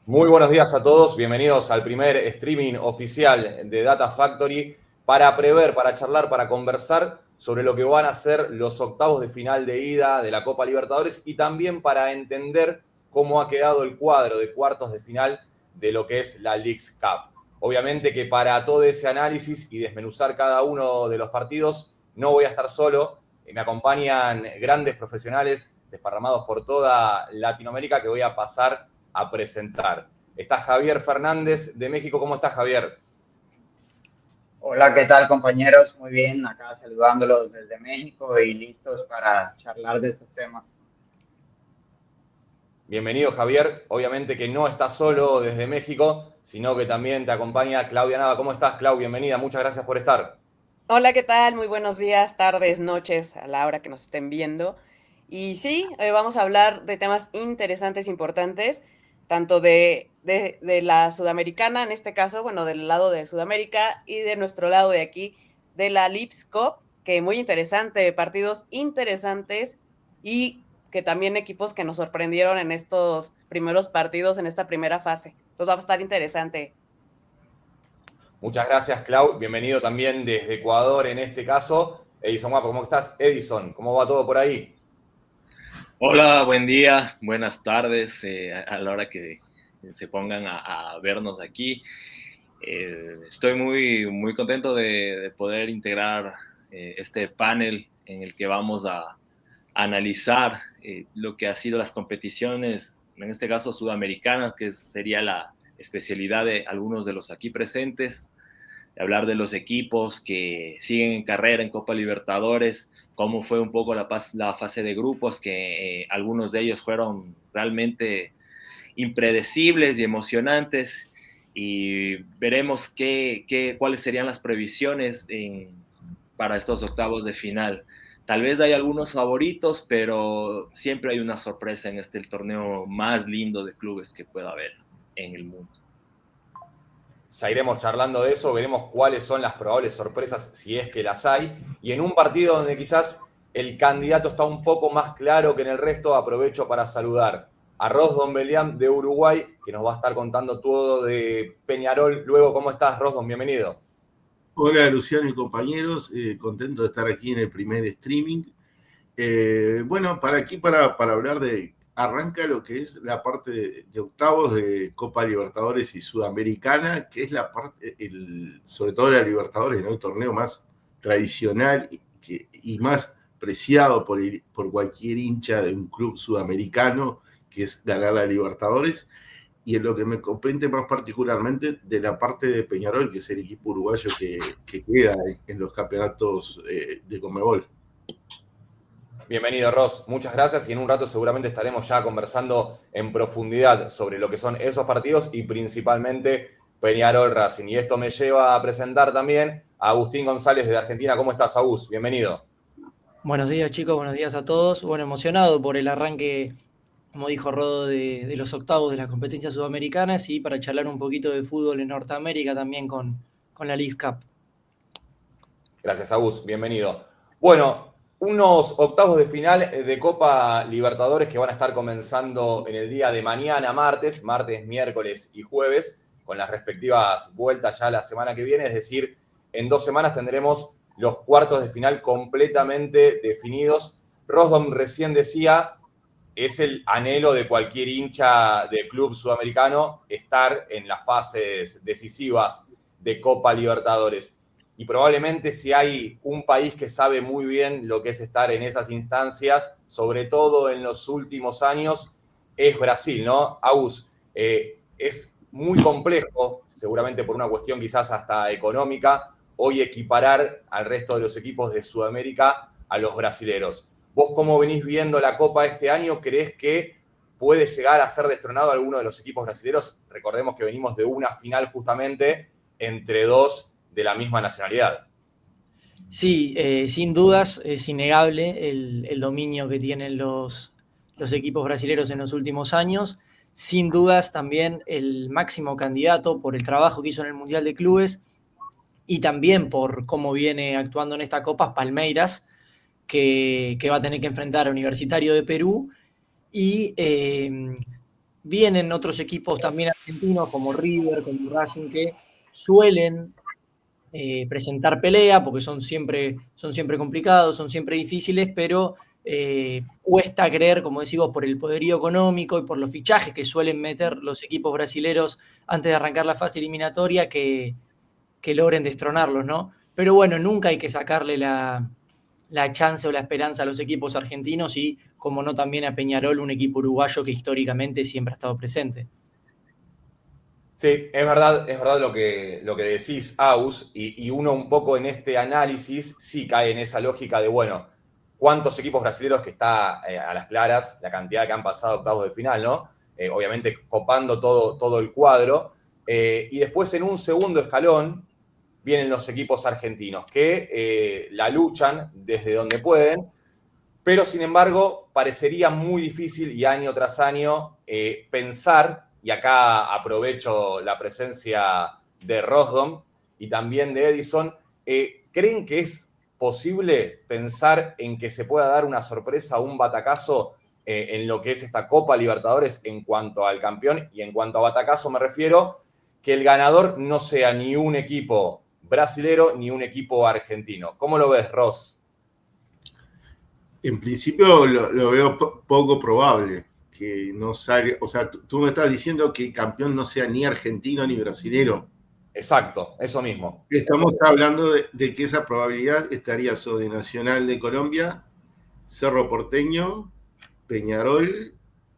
Muy buenos días a todos, bienvenidos al primer streaming oficial de Data Factory para prever, para charlar, para conversar sobre lo que van a ser los octavos de final de ida de la Copa Libertadores y también para entender cómo ha quedado el cuadro de cuartos de final de lo que es la Leagues Cup. Obviamente que para todo ese análisis y desmenuzar cada uno de los partidos no voy a estar solo, me acompañan grandes profesionales desparramados por toda Latinoamérica que voy a pasar a presentar. Está Javier Fernández de México. ¿Cómo estás, Javier? Hola, ¿qué tal compañeros? Muy bien, acá saludándolos desde México y listos para charlar de estos temas. Bienvenido, Javier. Obviamente que no estás solo desde México, sino que también te acompaña Claudia Nava. ¿Cómo estás, Clau? Bienvenida. Muchas gracias por estar. Hola, ¿qué tal? Muy buenos días, tardes, noches, a la hora que nos estén viendo. Y sí, vamos a hablar de temas interesantes, importantes, tanto de la sudamericana, en este caso, bueno, del lado de Sudamérica y de nuestro lado de aquí, de la Leagues Cup, que muy interesante, partidos interesantes y que también equipos que nos sorprendieron en estos primeros partidos, en esta primera fase. Entonces va a estar interesante. Muchas gracias, Clau. Bienvenido también desde Ecuador en este caso. Edison Guapo, ¿cómo estás? Edison, ¿cómo va todo por ahí? Hola, buen día, buenas tardes a la hora que se pongan a vernos aquí. Estoy muy contento de poder integrar este panel en el que vamos a analizar lo que ha sido las competiciones, en este caso sudamericanas, que sería la especialidad de algunos de los aquí presentes, de hablar de los equipos que siguen en carrera en Copa Libertadores, cómo fue un poco la fase de grupos, que algunos de ellos fueron realmente impredecibles y emocionantes, y veremos cuáles serían las previsiones para estos octavos de final. Tal vez hay algunos favoritos, pero siempre hay una sorpresa en este el torneo más lindo de clubes que pueda haber en el mundo. Ya iremos charlando de eso, veremos cuáles son las probables sorpresas, si es que las hay. Y en un partido donde quizás el candidato está un poco más claro que en el resto, aprovecho para saludar a Rosdon Beliam de Uruguay, que nos va a estar contando todo de Peñarol. Luego, ¿cómo estás, Rosdon? Bienvenido. Hola Luciano y compañeros, contento de estar aquí en el primer streaming. Bueno, para hablar arranca lo que es la parte de octavos de Copa Libertadores y Sudamericana, que es la parte, sobre todo la Libertadores, ¿no? El torneo más tradicional y más preciado por cualquier hincha de un club sudamericano, que es ganar la Libertadores. Y en lo que me comprende más particularmente de la parte de Peñarol, que es el equipo uruguayo que queda en los campeonatos de Conmebol. Bienvenido, Ross. Muchas gracias y en un rato seguramente estaremos ya conversando en profundidad sobre lo que son esos partidos y principalmente Peñarol Racing. Y esto me lleva a presentar también a Agustín González de Argentina. ¿Cómo estás, Agus? Bienvenido. Buenos días chicos, buenos días a todos. Bueno, emocionado por el arranque, como dijo Rodo, de los octavos de las competencias sudamericanas y para charlar un poquito de fútbol en Norteamérica también con la Leagues Cup. Gracias, Agus. Bienvenido. Bueno, unos octavos de final de Copa Libertadores que van a estar comenzando en el día de mañana, martes, miércoles y jueves, con las respectivas vueltas ya la semana que viene. Es decir, en 2 semanas tendremos los cuartos de final completamente definidos. Rosdom recién decía, es el anhelo de cualquier hincha del club sudamericano estar en las fases decisivas de Copa Libertadores. Y probablemente si hay un país que sabe muy bien lo que es estar en esas instancias, sobre todo en los últimos años, es Brasil, ¿no? Agus, es muy complejo, seguramente por una cuestión quizás hasta económica, hoy equiparar al resto de los equipos de Sudamérica a los brasileros. ¿Vos cómo venís viendo la Copa este año? ¿Creés que puede llegar a ser destronado alguno de los equipos brasileños? Recordemos que venimos de una final justamente entre dos de la misma nacionalidad. Sí, sin dudas es innegable el dominio que tienen los equipos brasileños en los últimos años. Sin dudas también el máximo candidato por el trabajo que hizo en el Mundial de Clubes y también por cómo viene actuando en esta Copa, Palmeiras, que va a tener que enfrentar a Universitario de Perú y vienen otros equipos también argentinos como River, como Racing, que suelen presentar pelea porque son siempre complicados, son siempre difíciles, pero cuesta creer, como decimos, por el poderío económico y por los fichajes que suelen meter los equipos brasileros antes de arrancar la fase eliminatoria que logren destronarlos, ¿no? Pero bueno, nunca hay que sacarle la chance o la esperanza a los equipos argentinos y, como no, también a Peñarol, un equipo uruguayo que históricamente siempre ha estado presente. Sí, es verdad lo que decís, Aus, y uno un poco en este análisis sí cae en esa lógica de, bueno, cuántos equipos brasileños que está a las claras, la cantidad que han pasado a octavos de final, ¿no? Obviamente copando todo el cuadro. Y después en un segundo escalón vienen los equipos argentinos que la luchan desde donde pueden, pero sin embargo parecería muy difícil y año tras año pensar, y acá aprovecho la presencia de Rosdom y también de Edison, ¿creen que es posible pensar en que se pueda dar una sorpresa, un batacazo en lo que es esta Copa Libertadores en cuanto al campeón? Y en cuanto a batacazo me refiero que el ganador no sea ni un equipo brasilero ni un equipo argentino. ¿Cómo lo ves, Ross? En principio lo veo poco probable que no salga. O sea, tú me estás diciendo que el campeón no sea ni argentino ni brasilero. Exacto, eso mismo. Estamos hablando de que esa probabilidad estaría sobre Nacional de Colombia, Cerro Porteño, Peñarol,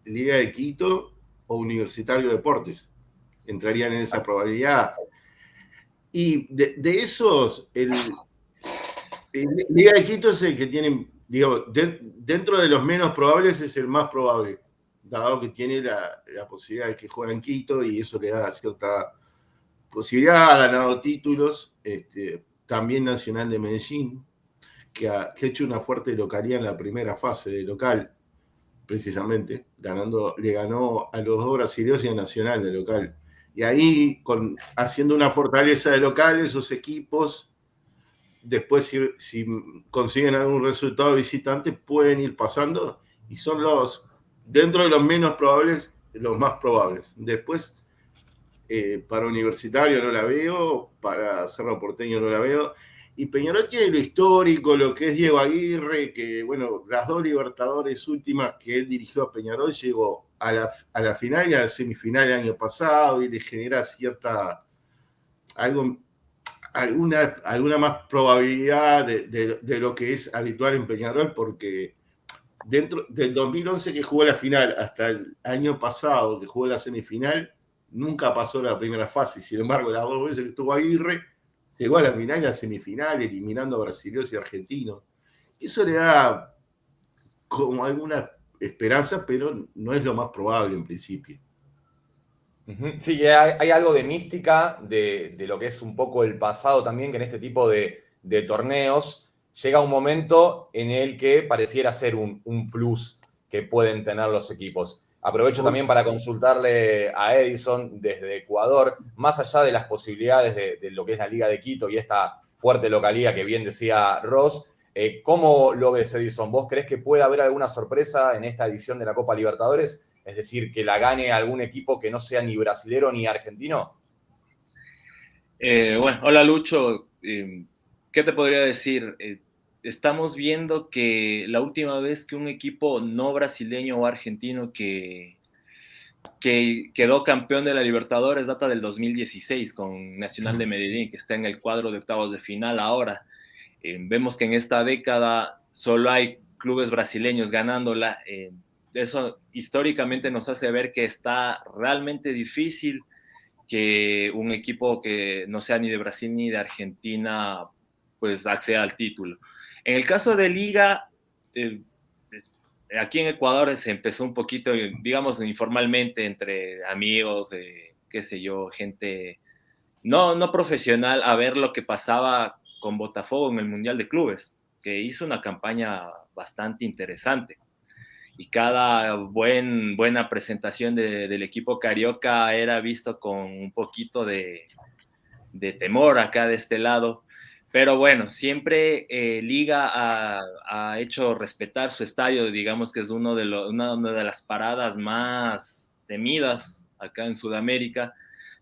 Liga de Quito o Universitario de Deportes. Entrarían en esa probabilidad. Y de esos, Liga de Quito es el que tiene, digo, dentro de los menos probables es el más probable, dado que tiene la posibilidad de que juegue en Quito y eso le da cierta posibilidad. Ha ganado títulos, también Nacional de Medellín, que ha hecho una fuerte localía en la primera fase de local, precisamente, le ganó a los dos brasileños y a Nacional de local. Y ahí, haciendo una fortaleza de local, esos equipos, después si consiguen algún resultado visitante, pueden ir pasando y son dentro de los menos probables, los más probables. Después, para Universitario no la veo, para Cerro Porteño no la veo. Y Peñarol tiene lo histórico, lo que es Diego Aguirre, que bueno, las dos Libertadores últimas que él dirigió a Peñarol llegó a la final y a la semifinal el año pasado y le genera alguna más probabilidad de lo que es habitual en Peñarol, porque dentro del 2011 que jugó la final hasta el año pasado que jugó la semifinal, nunca pasó la primera fase. Sin embargo, las dos veces que estuvo Aguirre, llegó a la final y a la semifinal, eliminando a brasileños y argentinos. Eso le da como alguna esperanza, pero no es lo más probable en principio. Sí, hay algo de mística de lo que es un poco el pasado también, que en este tipo de torneos llega un momento en el que pareciera ser un plus que pueden tener los equipos. Aprovecho también para consultarle a Edison desde Ecuador, más allá de las posibilidades de lo que es la Liga de Quito y esta fuerte localía que bien decía Ross, ¿cómo lo ves, Edison? ¿Vos creés que puede haber alguna sorpresa en esta edición de la Copa Libertadores? Es decir, que la gane algún equipo que no sea ni brasilero ni argentino. Bueno, hola Lucho, ¿qué te podría decir? Estamos viendo que la última vez que un equipo no brasileño o argentino que quedó campeón de la Libertadores data del 2016 con Nacional de Medellín, que está en el cuadro de octavos de final ahora. Vemos que en esta década solo hay clubes brasileños ganándola. Eso históricamente nos hace ver que está realmente difícil que un equipo que no sea ni de Brasil ni de Argentina pues acceda al título. En el caso de Liga, aquí en Ecuador se empezó un poquito, digamos, informalmente entre amigos, qué sé yo, gente no profesional, a ver lo que pasaba con Botafogo en el Mundial de Clubes, que hizo una campaña bastante interesante. Y cada buena presentación del equipo carioca era visto con un poquito de temor acá de este lado. Pero bueno, siempre Liga ha hecho respetar su estadio, digamos que es una de las paradas más temidas acá en Sudamérica,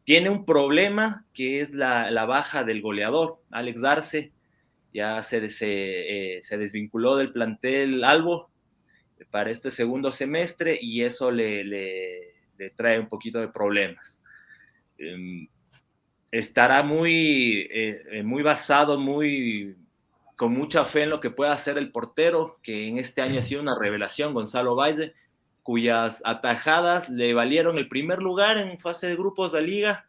tiene un problema que es la baja del goleador. Alex Arce ya se desvinculó del plantel Albo para este segundo semestre y eso le trae un poquito de problemas. Estará muy basado, con mucha fe en lo que pueda hacer el portero, que en este año ha sido una revelación, Gonzalo Valle, cuyas atajadas le valieron el primer lugar en fase de grupos de liga,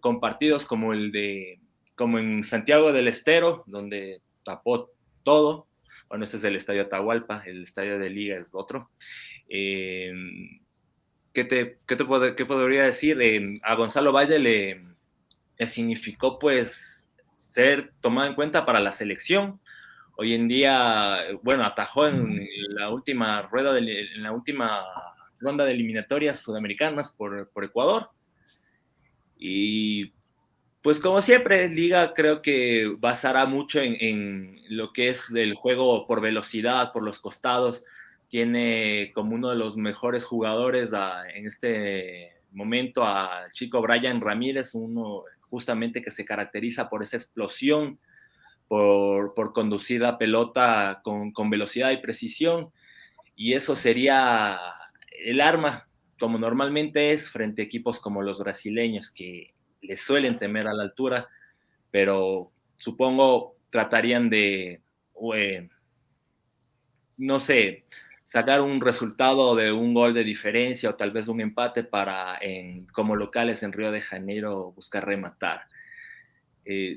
con partidos como en Santiago del Estero, donde tapó todo. Bueno, ese es el Estadio Atahualpa, el estadio de liga es otro. ¿Qué podría decir? A Gonzalo Valle le significó pues ser tomado en cuenta para la selección. Hoy en día, bueno, atajó en la última ronda de eliminatorias sudamericanas por Ecuador. Y pues como siempre, Liga creo que basará mucho en lo que es el juego por velocidad, por los costados. Tiene como uno de los mejores jugadores en este momento al chico Brian Ramírez, uno justamente que se caracteriza por esa explosión, por conducir la pelota con velocidad y precisión, y eso sería el arma, como normalmente es, frente a equipos como los brasileños, que les suelen temer a la altura, pero supongo tratarían de, no sé, sacar un resultado de un gol de diferencia o tal vez un empate para, como locales en Río de Janeiro, buscar rematar.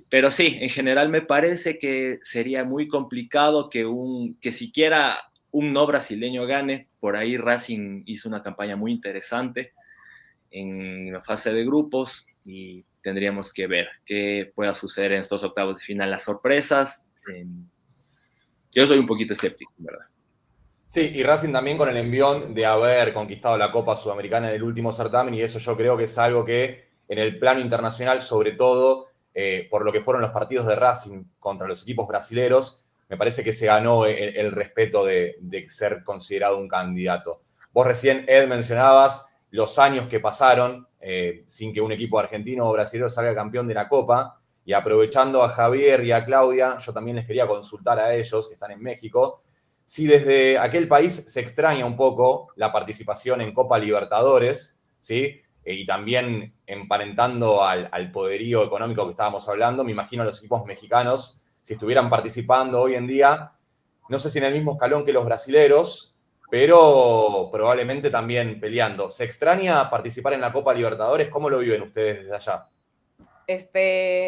Pero sí, en general me parece que sería muy complicado que siquiera un no brasileño gane. Por ahí Racing hizo una campaña muy interesante en la fase de grupos y tendríamos que ver qué pueda suceder en estos octavos de final. Las sorpresas, yo soy un poquito escéptico, ¿verdad? Sí, y Racing también con el envión de haber conquistado la Copa Sudamericana en el último certamen, y eso yo creo que es algo que en el plano internacional, sobre todo por lo que fueron los partidos de Racing contra los equipos brasileros, me parece que se ganó el respeto de ser considerado un candidato. Vos recién, Ed, mencionabas los años que pasaron sin que un equipo argentino o brasileño salga campeón de la Copa, y aprovechando a Javier y a Claudia, yo también les quería consultar a ellos, que están en México, si desde aquel país se extraña un poco la participación en Copa Libertadores, ¿sí? Y también emparentando al poderío económico que estábamos hablando, me imagino a los equipos mexicanos, si estuvieran participando hoy en día, no sé si en el mismo escalón que los brasileros, pero probablemente también peleando. ¿Se extraña participar en la Copa Libertadores? ¿Cómo lo viven ustedes desde allá?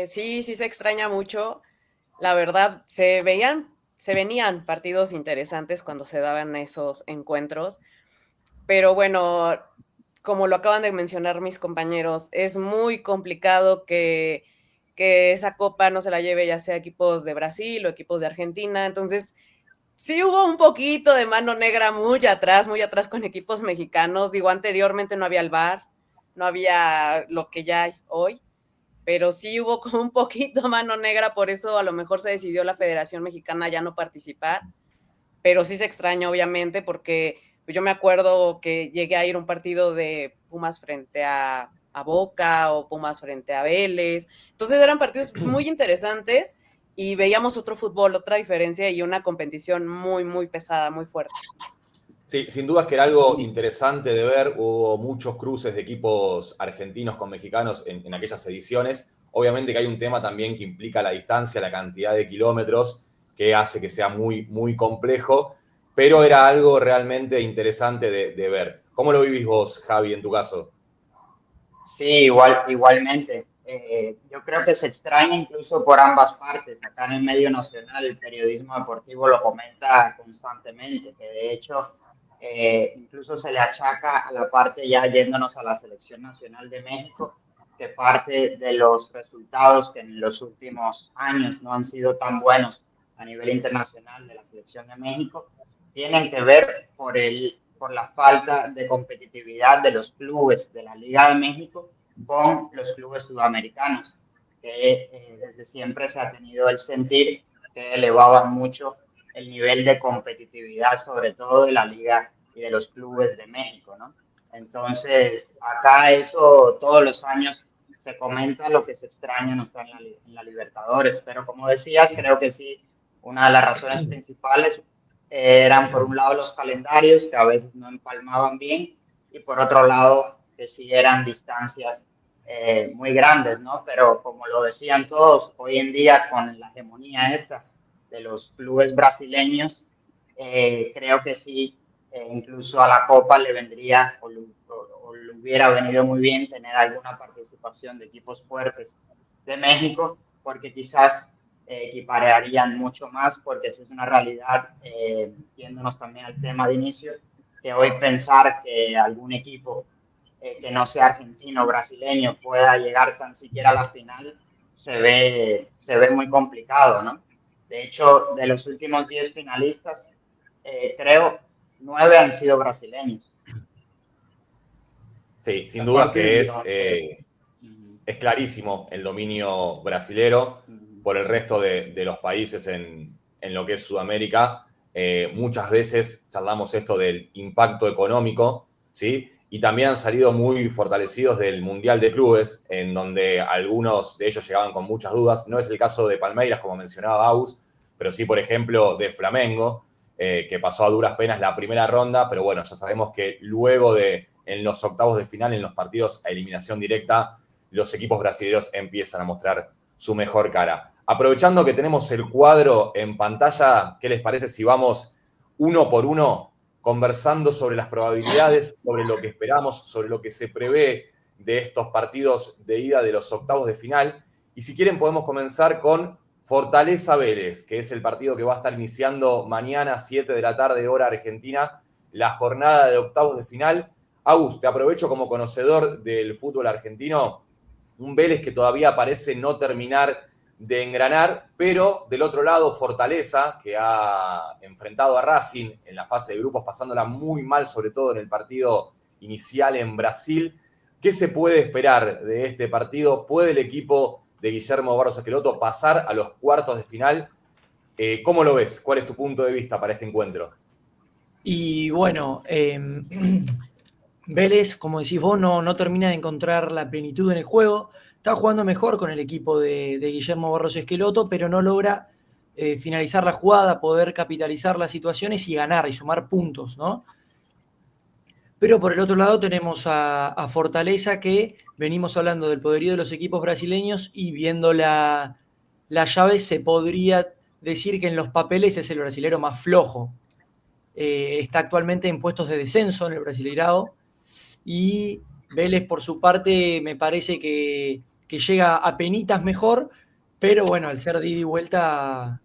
Sí se extraña mucho. La verdad, se venían partidos interesantes cuando se daban esos encuentros, pero bueno, como lo acaban de mencionar mis compañeros, es muy complicado que esa copa no se la lleve ya sea equipos de Brasil o equipos de Argentina. Entonces, sí hubo un poquito de mano negra muy atrás con equipos mexicanos. Digo, anteriormente no había el VAR, no había lo que ya hay hoy, pero sí hubo como un poquito mano negra, por eso a lo mejor se decidió la Federación Mexicana ya no participar, pero sí se extraña obviamente porque pues yo me acuerdo que llegué a ir a un partido de Pumas frente a Boca o Pumas frente a Vélez, entonces eran partidos muy interesantes y veíamos otro fútbol, otra diferencia y una competición muy, muy pesada, muy fuerte. Sí, sin duda es que era algo interesante de ver. Hubo muchos cruces de equipos argentinos con mexicanos en aquellas ediciones. Obviamente que hay un tema también que implica la distancia, la cantidad de kilómetros, que hace que sea muy, muy complejo, pero era algo realmente interesante de ver. ¿Cómo lo vivís vos, Javi, en tu caso? Sí, igualmente. Yo creo que se extraña incluso por ambas partes. Acá en el medio nacional el periodismo deportivo lo comenta constantemente, que de hecho incluso se le achaca a la parte, ya yéndonos a la selección nacional de México, que parte de los resultados que en los últimos años no han sido tan buenos a nivel internacional de la selección de México, tienen que ver por la falta de competitividad de los clubes de la Liga de México con los clubes sudamericanos, que desde siempre se ha tenido el sentir que elevaban mucho el nivel de competitividad, sobre todo de la Liga y de los clubes de México, ¿no? Entonces, acá eso todos los años se comenta, lo que se extraña no está en la Libertadores, pero como decías, creo que sí, una de las razones principales eran por un lado los calendarios, que a veces no empalmaban bien, y por otro lado que sí eran distancias muy grandes, ¿no? Pero como lo decían todos, hoy en día con la hegemonía esta de los clubes brasileños, creo que sí, incluso a la Copa le vendría o le hubiera venido muy bien tener alguna participación de equipos fuertes de México, porque quizás equipararían mucho más, porque esa es una realidad, yéndonos también al tema de inicio, que hoy pensar que algún equipo que no sea argentino o brasileño pueda llegar tan siquiera a la final se ve muy complicado, ¿no? De hecho, de los últimos 10 finalistas, creo 9 han sido brasileños. Sí, sin dudas que Uh-huh. es clarísimo el dominio brasilero por el resto de los países en lo que es Sudamérica. Muchas veces charlamos esto del impacto económico, ¿sí? Y también han salido muy fortalecidos del Mundial de Clubes, en donde algunos de ellos llegaban con muchas dudas. No es el caso de Palmeiras, como mencionaba Agus, pero sí, por ejemplo, de Flamengo, que pasó a duras penas la primera ronda, pero bueno, ya sabemos que luego en los octavos de final, en los partidos a eliminación directa, los equipos brasileños empiezan a mostrar su mejor cara. Aprovechando que tenemos el cuadro en pantalla, ¿qué les parece si vamos uno por uno conversando sobre las probabilidades, sobre lo que esperamos, sobre lo que se prevé de estos partidos de ida de los octavos de final? Y si quieren podemos comenzar con Fortaleza Vélez, que es el partido que va a estar iniciando mañana 7 de la tarde, hora argentina, la jornada de octavos de final. Agus, te aprovecho como conocedor del fútbol argentino, un Vélez que todavía parece no terminar de engranar, pero del otro lado Fortaleza, que ha enfrentado a Racing en la fase de grupos, pasándola muy mal, sobre todo en el partido inicial en Brasil. ¿Qué se puede esperar de este partido? ¿Puede el equipo de Guillermo Barros Esqueloto pasar a los cuartos de final? ¿Cómo lo ves? ¿Cuál es tu punto de vista para este encuentro? Y bueno, Vélez, como decís vos, no termina de encontrar la plenitud en el juego. Está jugando mejor con el equipo de Guillermo Barros Esqueloto, pero no logra finalizar la jugada, poder capitalizar las situaciones y ganar y sumar puntos, ¿no? Pero por el otro lado tenemos a Fortaleza, que venimos hablando del poderío de los equipos brasileños, y viendo la llave se podría decir que en los papeles es el brasilero más flojo. Está actualmente en puestos de descenso en el Brasileirao, y Vélez por su parte me parece que llega a penitas mejor, pero bueno, al ser de ida y vuelta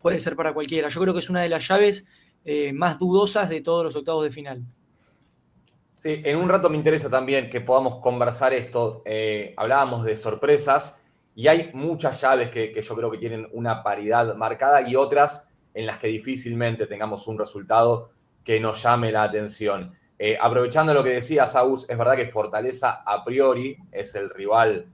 puede ser para cualquiera. Yo creo que es una de las llaves más dudosas de todos los octavos de final. Sí, en un rato me interesa también que podamos conversar esto. Hablábamos de sorpresas y hay muchas llaves que yo creo que tienen una paridad marcada y otras en las que difícilmente tengamos un resultado que nos llame la atención. Aprovechando lo que decía Saúl, es verdad que Fortaleza a priori es el rival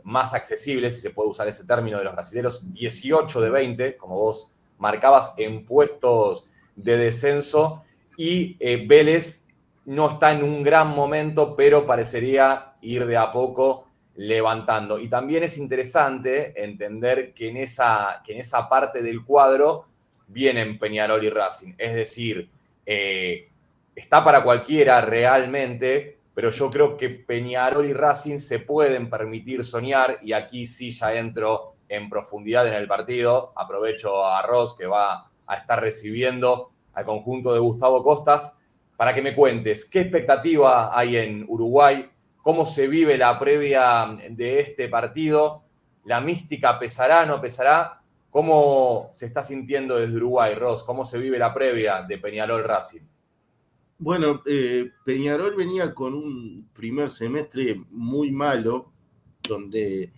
más accesible, si se puede usar ese término, de los brasileños. 18 de 20, como vos marcabas, en puestos de descenso, y Vélez no está en un gran momento, pero parecería ir de a poco levantando. Y también es interesante entender que en esa parte del cuadro vienen Peñarol y Racing. Es decir, está para cualquiera realmente, pero yo creo que Peñarol y Racing se pueden permitir soñar, y aquí sí ya entro en profundidad en el partido. Aprovecho a Ross, que va a estar recibiendo al conjunto de Gustavo Costas, para que me cuentes qué expectativa hay en Uruguay, cómo se vive la previa de este partido, la mística pesará, no pesará, cómo se está sintiendo desde Uruguay, Ross, cómo se vive la previa de Peñarol Racing. Bueno, Peñarol venía con un primer semestre muy malo, donde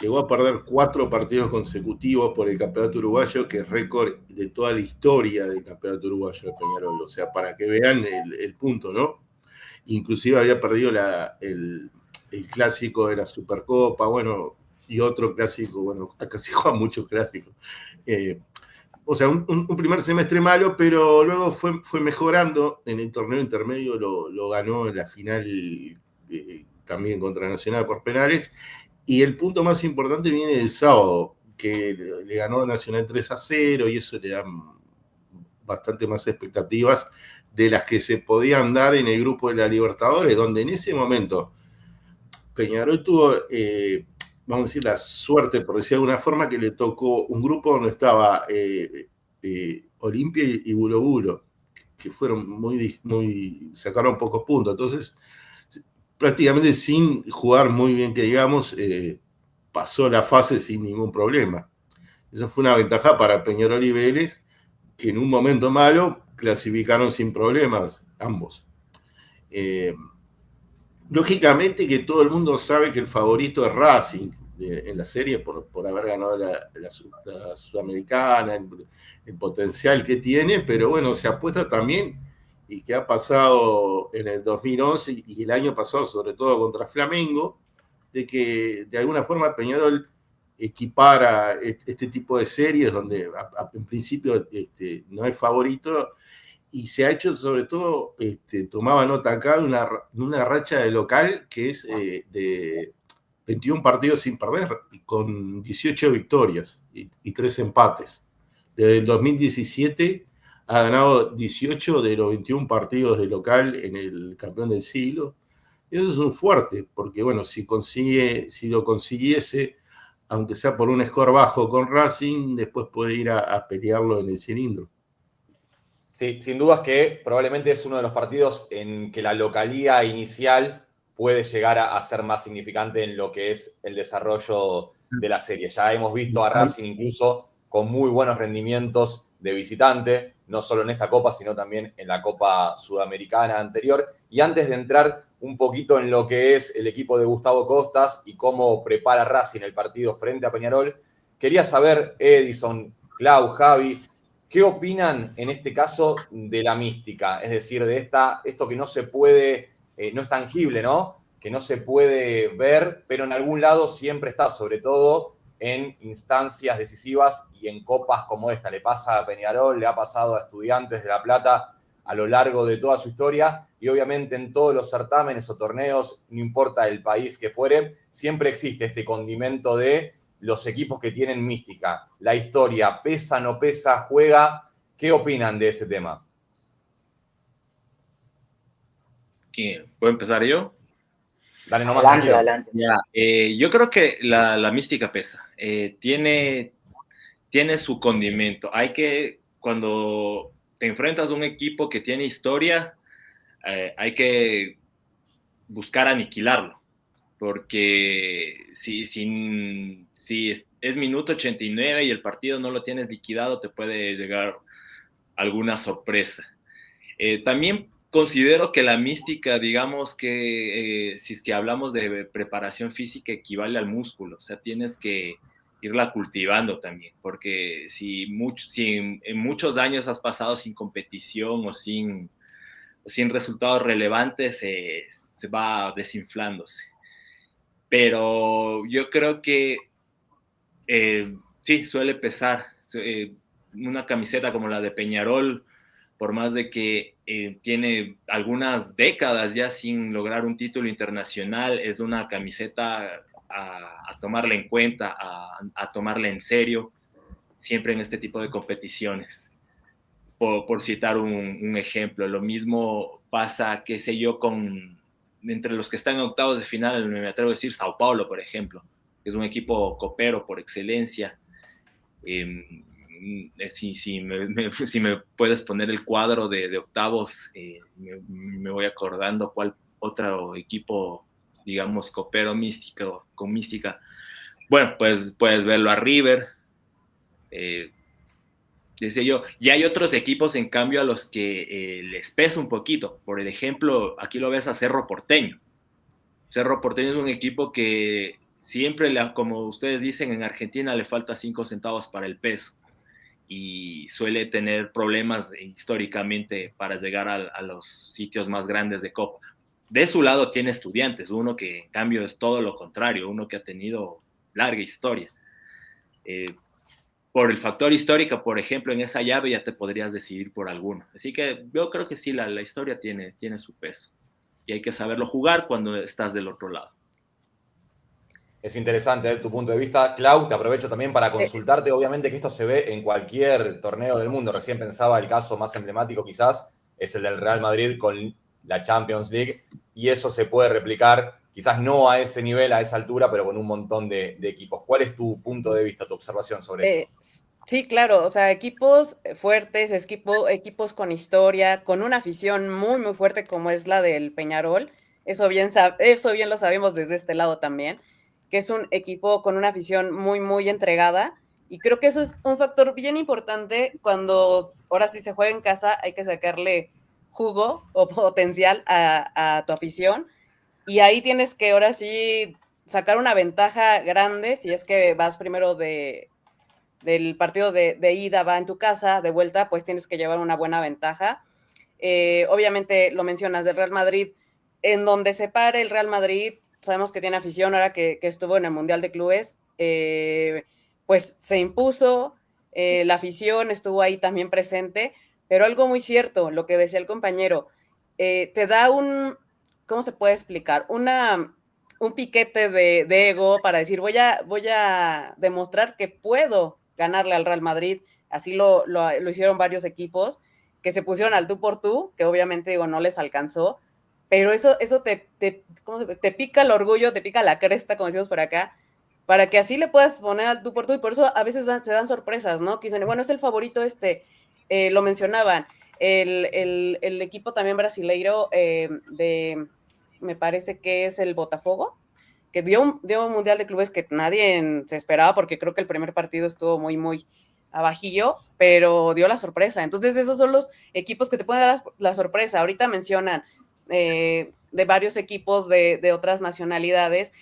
llegó a perder 4 partidos consecutivos por el campeonato uruguayo, que es récord de toda la historia del campeonato uruguayo de Peñarol. O sea, para que vean el punto, ¿no? Inclusive había perdido el clásico de la Supercopa, bueno, y otro clásico, bueno, acá se juegan muchos clásicos. o sea, un primer semestre malo, pero luego fue mejorando. En el torneo intermedio lo ganó en la final también contra Nacional por penales. Y el punto más importante viene del sábado, que le ganó a Nacional 3-0, y eso le da bastante más expectativas de las que se podían dar en el grupo de la Libertadores, donde en ese momento Peñarol tuvo, vamos a decir, la suerte, por decir de alguna forma, que le tocó un grupo donde estaba Olimpia y Bulo Bulo, que fueron sacaron pocos puntos. Entonces, prácticamente sin jugar muy bien, que digamos, pasó la fase sin ningún problema. Eso fue una ventaja para Peñarol y Vélez, que en un momento malo clasificaron sin problemas ambos. Lógicamente que todo el mundo sabe que el favorito es Racing en la serie por haber ganado la Sudamericana, el potencial que tiene, pero bueno, se apuesta también, y que ha pasado en el 2011 y el año pasado, sobre todo contra Flamengo, de que de alguna forma Peñarol equipara este tipo de series donde en principio no hay favorito, y se ha hecho sobre todo, tomaba nota acá, una racha de local que es de 21 partidos sin perder, con 18 victorias y 3 empates. Desde el 2017 ha ganado 18 de los 21 partidos de local en el campeón del siglo. Y eso es un fuerte, porque bueno, si lo consiguiese, aunque sea por un score bajo con Racing, después puede ir a pelearlo en el cilindro. Sí, sin dudas que probablemente es uno de los partidos en que la localía inicial puede llegar a ser más significante en lo que es el desarrollo de la serie. Ya hemos visto a Racing incluso con muy buenos rendimientos de visitante, no solo en esta Copa, sino también en la Copa Sudamericana anterior. Y antes de entrar un poquito en lo que es el equipo de Gustavo Costas y cómo prepara Racing el partido frente a Peñarol, quería saber, Edison, Clau, Javi, ¿qué opinan en este caso de la mística? Es decir, de esto que no se puede, no es tangible, ¿no? Que no se puede ver, pero en algún lado siempre está, sobre todo en instancias decisivas y en copas como esta. Le pasa a Peñarol, le ha pasado a Estudiantes de La Plata a lo largo de toda su historia, y obviamente en todos los certámenes o torneos, no importa el país que fuere, siempre existe este condimento de los equipos que tienen mística. La historia, pesa, no pesa, juega. ¿Qué opinan de ese tema? ¿Puedo empezar yo? Dale nomás, Adelante, tranquilo. adelante. Ya, yo creo que la mística pesa. Tiene su condimento. Cuando te enfrentas a un equipo que tiene historia, hay que buscar aniquilarlo. Porque si es minuto 89 y el partido no lo tienes liquidado, te puede llegar alguna sorpresa. También considero que la mística, digamos que si es que hablamos de preparación física, equivale al músculo. O sea, tienes que irla cultivando también, porque si en muchos años has pasado sin competición o sin resultados relevantes, se va desinflándose. Pero yo creo que sí, suele pesar. Una camiseta como la de Peñarol, por más de que tiene algunas décadas ya sin lograr un título internacional, es una camiseta a tomarla en cuenta, a tomarla en serio, siempre en este tipo de competiciones. Por citar un ejemplo, lo mismo pasa, qué sé yo, entre los que están en octavos de final, me atrevo a decir Sao Paulo, por ejemplo, que es un equipo copero por excelencia. Si me puedes poner el cuadro de octavos, me voy acordando cuál otro equipo, digamos, copero con mística. Bueno, pues puedes verlo a River, decía yo. Y hay otros equipos, en cambio, a los que les pesa un poquito. Por ejemplo, aquí lo ves a Cerro Porteño. Cerro Porteño es un equipo que siempre, como ustedes dicen, en Argentina le falta 5 centavos para el peso y suele tener problemas históricamente para llegar a los sitios más grandes de Copa. De su lado tiene Estudiantes, uno que en cambio es todo lo contrario, uno que ha tenido larga historia. por el factor histórico, por ejemplo, en esa llave ya te podrías decidir por alguno. Así que yo creo que sí, la historia tiene su peso. Y hay que saberlo jugar cuando estás del otro lado. Es interesante tu punto de vista. Clau, te aprovecho también para consultarte. Obviamente que esto se ve en cualquier torneo del mundo. Recién pensaba el caso más emblemático quizás es el del Real Madrid con la Champions League. Y eso se puede replicar, quizás no a ese nivel, a esa altura, pero con un montón de equipos. ¿Cuál es tu punto de vista, tu observación sobre esto? Sí, claro, o sea, equipos fuertes, equipos con historia, con una afición muy, muy fuerte como es la del Peñarol. Eso bien lo sabemos desde este lado también, que es un equipo con una afición muy, muy entregada. Y creo que eso es un factor bien importante cuando ahora sí se juega en casa, hay que sacarle jugo o potencial a tu afición. Y ahí tienes que ahora sí sacar una ventaja grande si es que vas primero del partido de ida, va en tu casa, de vuelta, pues tienes que llevar una buena ventaja. Obviamente lo mencionas del Real Madrid, en donde se pare el Real Madrid, sabemos que tiene afición ahora que estuvo en el Mundial de Clubes, pues se impuso, la afición estuvo ahí también presente, pero algo muy cierto, lo que decía el compañero, te da ¿cómo se puede explicar? Un piquete de ego para decir, voy a demostrar que puedo ganarle al Real Madrid. Así lo hicieron varios equipos que se pusieron al tú por tú, que obviamente digo, no les alcanzó, pero eso te pica el orgullo, te pica la cresta, como decimos por acá, para que así le puedas poner al tú por tú, y por eso a veces se dan sorpresas, ¿no? Que dicen, bueno, es el favorito lo mencionaban, el equipo también brasileiro me parece que es el Botafogo, que dio un mundial de clubes que nadie se esperaba, porque creo que el primer partido estuvo muy, muy abajillo, pero dio la sorpresa. Entonces, esos son los equipos que te pueden dar la sorpresa. Ahorita mencionan de varios equipos de otras nacionalidades,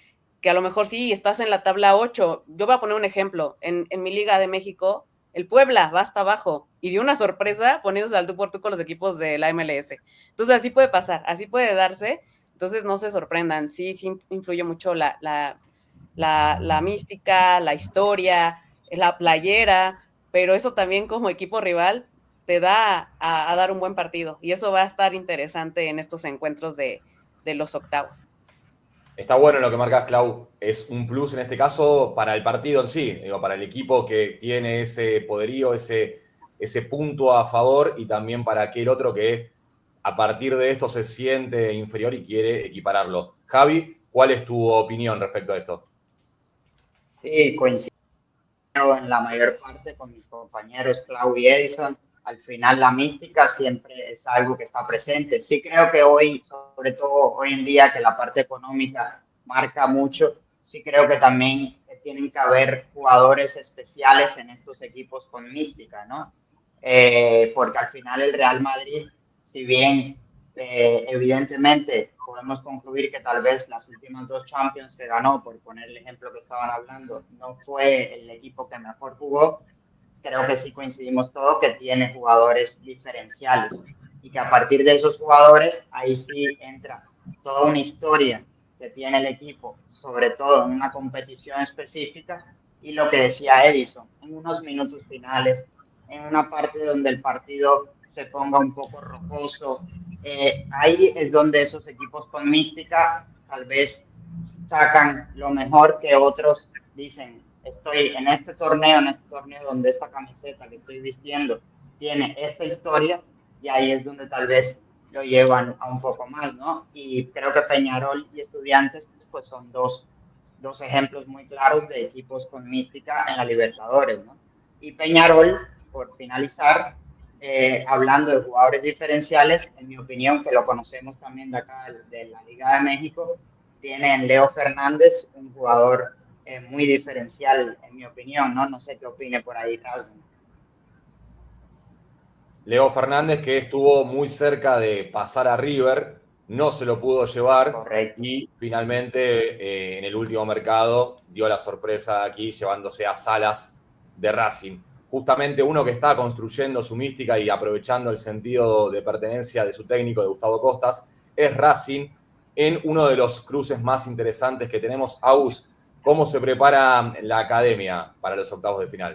que a lo mejor sí, estás en la tabla 8. Yo voy a poner un ejemplo. En mi Liga de México, el Puebla va hasta abajo y dio una sorpresa poniéndose al tú por tú con los equipos de la MLS. Entonces, así puede pasar, así puede darse. Entonces, no se sorprendan. Sí influye mucho la mística, la historia, la playera, pero eso también como equipo rival te da a dar un buen partido, y eso va a estar interesante en estos encuentros de los octavos. Está bueno lo que marcas, Clau. Es un plus en este caso para el partido en sí, digo, para el equipo que tiene ese poderío, ese punto a favor, y también para aquel otro que a partir de esto se siente inferior y quiere equipararlo. Javi, ¿cuál es tu opinión respecto a esto? Sí, coincido en la mayor parte con mis compañeros Clau y Edison. Al final la mística siempre es algo que está presente. Sí creo que hoy, sobre todo hoy en día, que la parte económica marca mucho, sí creo que también tienen que haber jugadores especiales en estos equipos con mística, ¿no? Porque al final el Real Madrid, si bien evidentemente podemos concluir que tal vez las últimas 2 Champions que ganó, por poner el ejemplo que estaban hablando, no fue el equipo que mejor jugó, creo que sí coincidimos todos que tiene jugadores diferenciales y que a partir de esos jugadores ahí sí entra toda una historia que tiene el equipo, sobre todo en una competición específica, y lo que decía Edison, en unos minutos finales, en una parte donde el partido se ponga un poco rocoso, ahí es donde esos equipos con mística tal vez sacan lo mejor que otros dicen, estoy en este torneo donde esta camiseta que estoy vistiendo tiene esta historia, y ahí es donde tal vez lo llevan a un poco más, ¿no? Y creo que Peñarol y Estudiantes pues son dos ejemplos muy claros de equipos con mística en la Libertadores, ¿no? Y Peñarol, por finalizar, hablando de jugadores diferenciales, en mi opinión, que lo conocemos también de acá, de la Liga de México, tiene en Leo Fernández, un jugador muy diferencial, en mi opinión, ¿no? No sé qué opine por ahí, Rasmus. Leo Fernández, que estuvo muy cerca de pasar a River, no se lo pudo llevar. Correcto. Y finalmente en el último mercado dio la sorpresa aquí llevándose a Salas de Racing. Justamente uno que está construyendo su mística y aprovechando el sentido de pertenencia de su técnico, de Gustavo Costas, es Racing, en uno de los cruces más interesantes que tenemos. Aus, ¿cómo se prepara la academia para los octavos de final?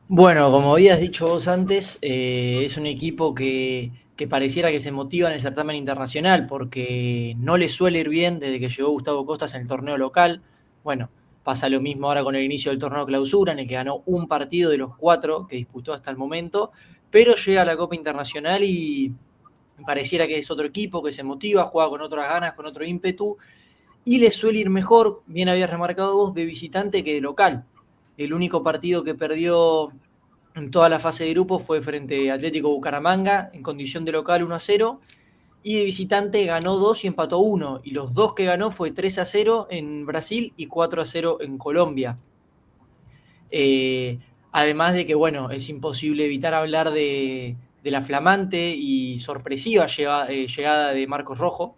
Bueno, como habías dicho vos antes, es un equipo que pareciera que se motiva en el certamen internacional porque no le suele ir bien desde que llegó Gustavo Costas en el torneo local. Bueno, pasa lo mismo ahora con el inicio del torneo clausura, en el que ganó un partido de los 4 que disputó hasta el momento, pero llega a la Copa Internacional y pareciera que es otro equipo que se motiva, juega con otras ganas, con otro ímpetu, y le suele ir mejor, bien habías remarcado vos, de visitante que de local. El único partido que perdió en toda la fase de grupo fue frente a Atlético Bucaramanga, en condición de local 1-0, y de visitante ganó 2 y empató 1, y los dos que ganó fue 3-0 en Brasil y 4-0 en Colombia. Eh, Además de que, bueno, es imposible evitar hablar de la flamante y sorpresiva llegada de Marcos Rojo,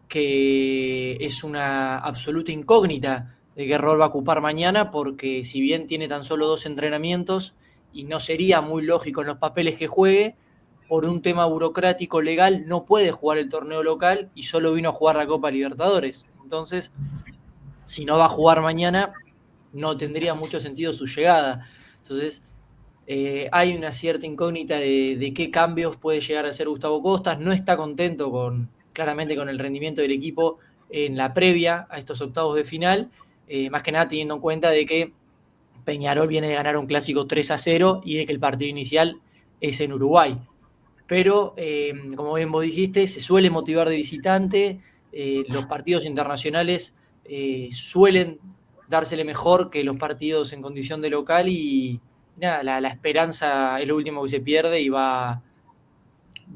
que es una absoluta incógnita de qué rol va a ocupar mañana, porque si bien tiene tan solo 2 entrenamientos y no sería muy lógico en los papeles que juegue, por un tema burocrático legal no puede jugar el torneo local y solo vino a jugar la Copa Libertadores. Entonces, si no va a jugar mañana, no tendría mucho sentido su llegada. Entonces, hay una cierta incógnita de qué cambios puede llegar a hacer Gustavo Costas. No está contento claramente con el rendimiento del equipo en la previa a estos octavos de final, más que nada teniendo en cuenta de que Peñarol viene de ganar un clásico 3-0 y de que el partido inicial es en Uruguay. Pero, como bien vos dijiste, se suele motivar de visitante, los partidos internacionales suelen dársele mejor que los partidos en condición de local y nada, la esperanza es lo último que se pierde y va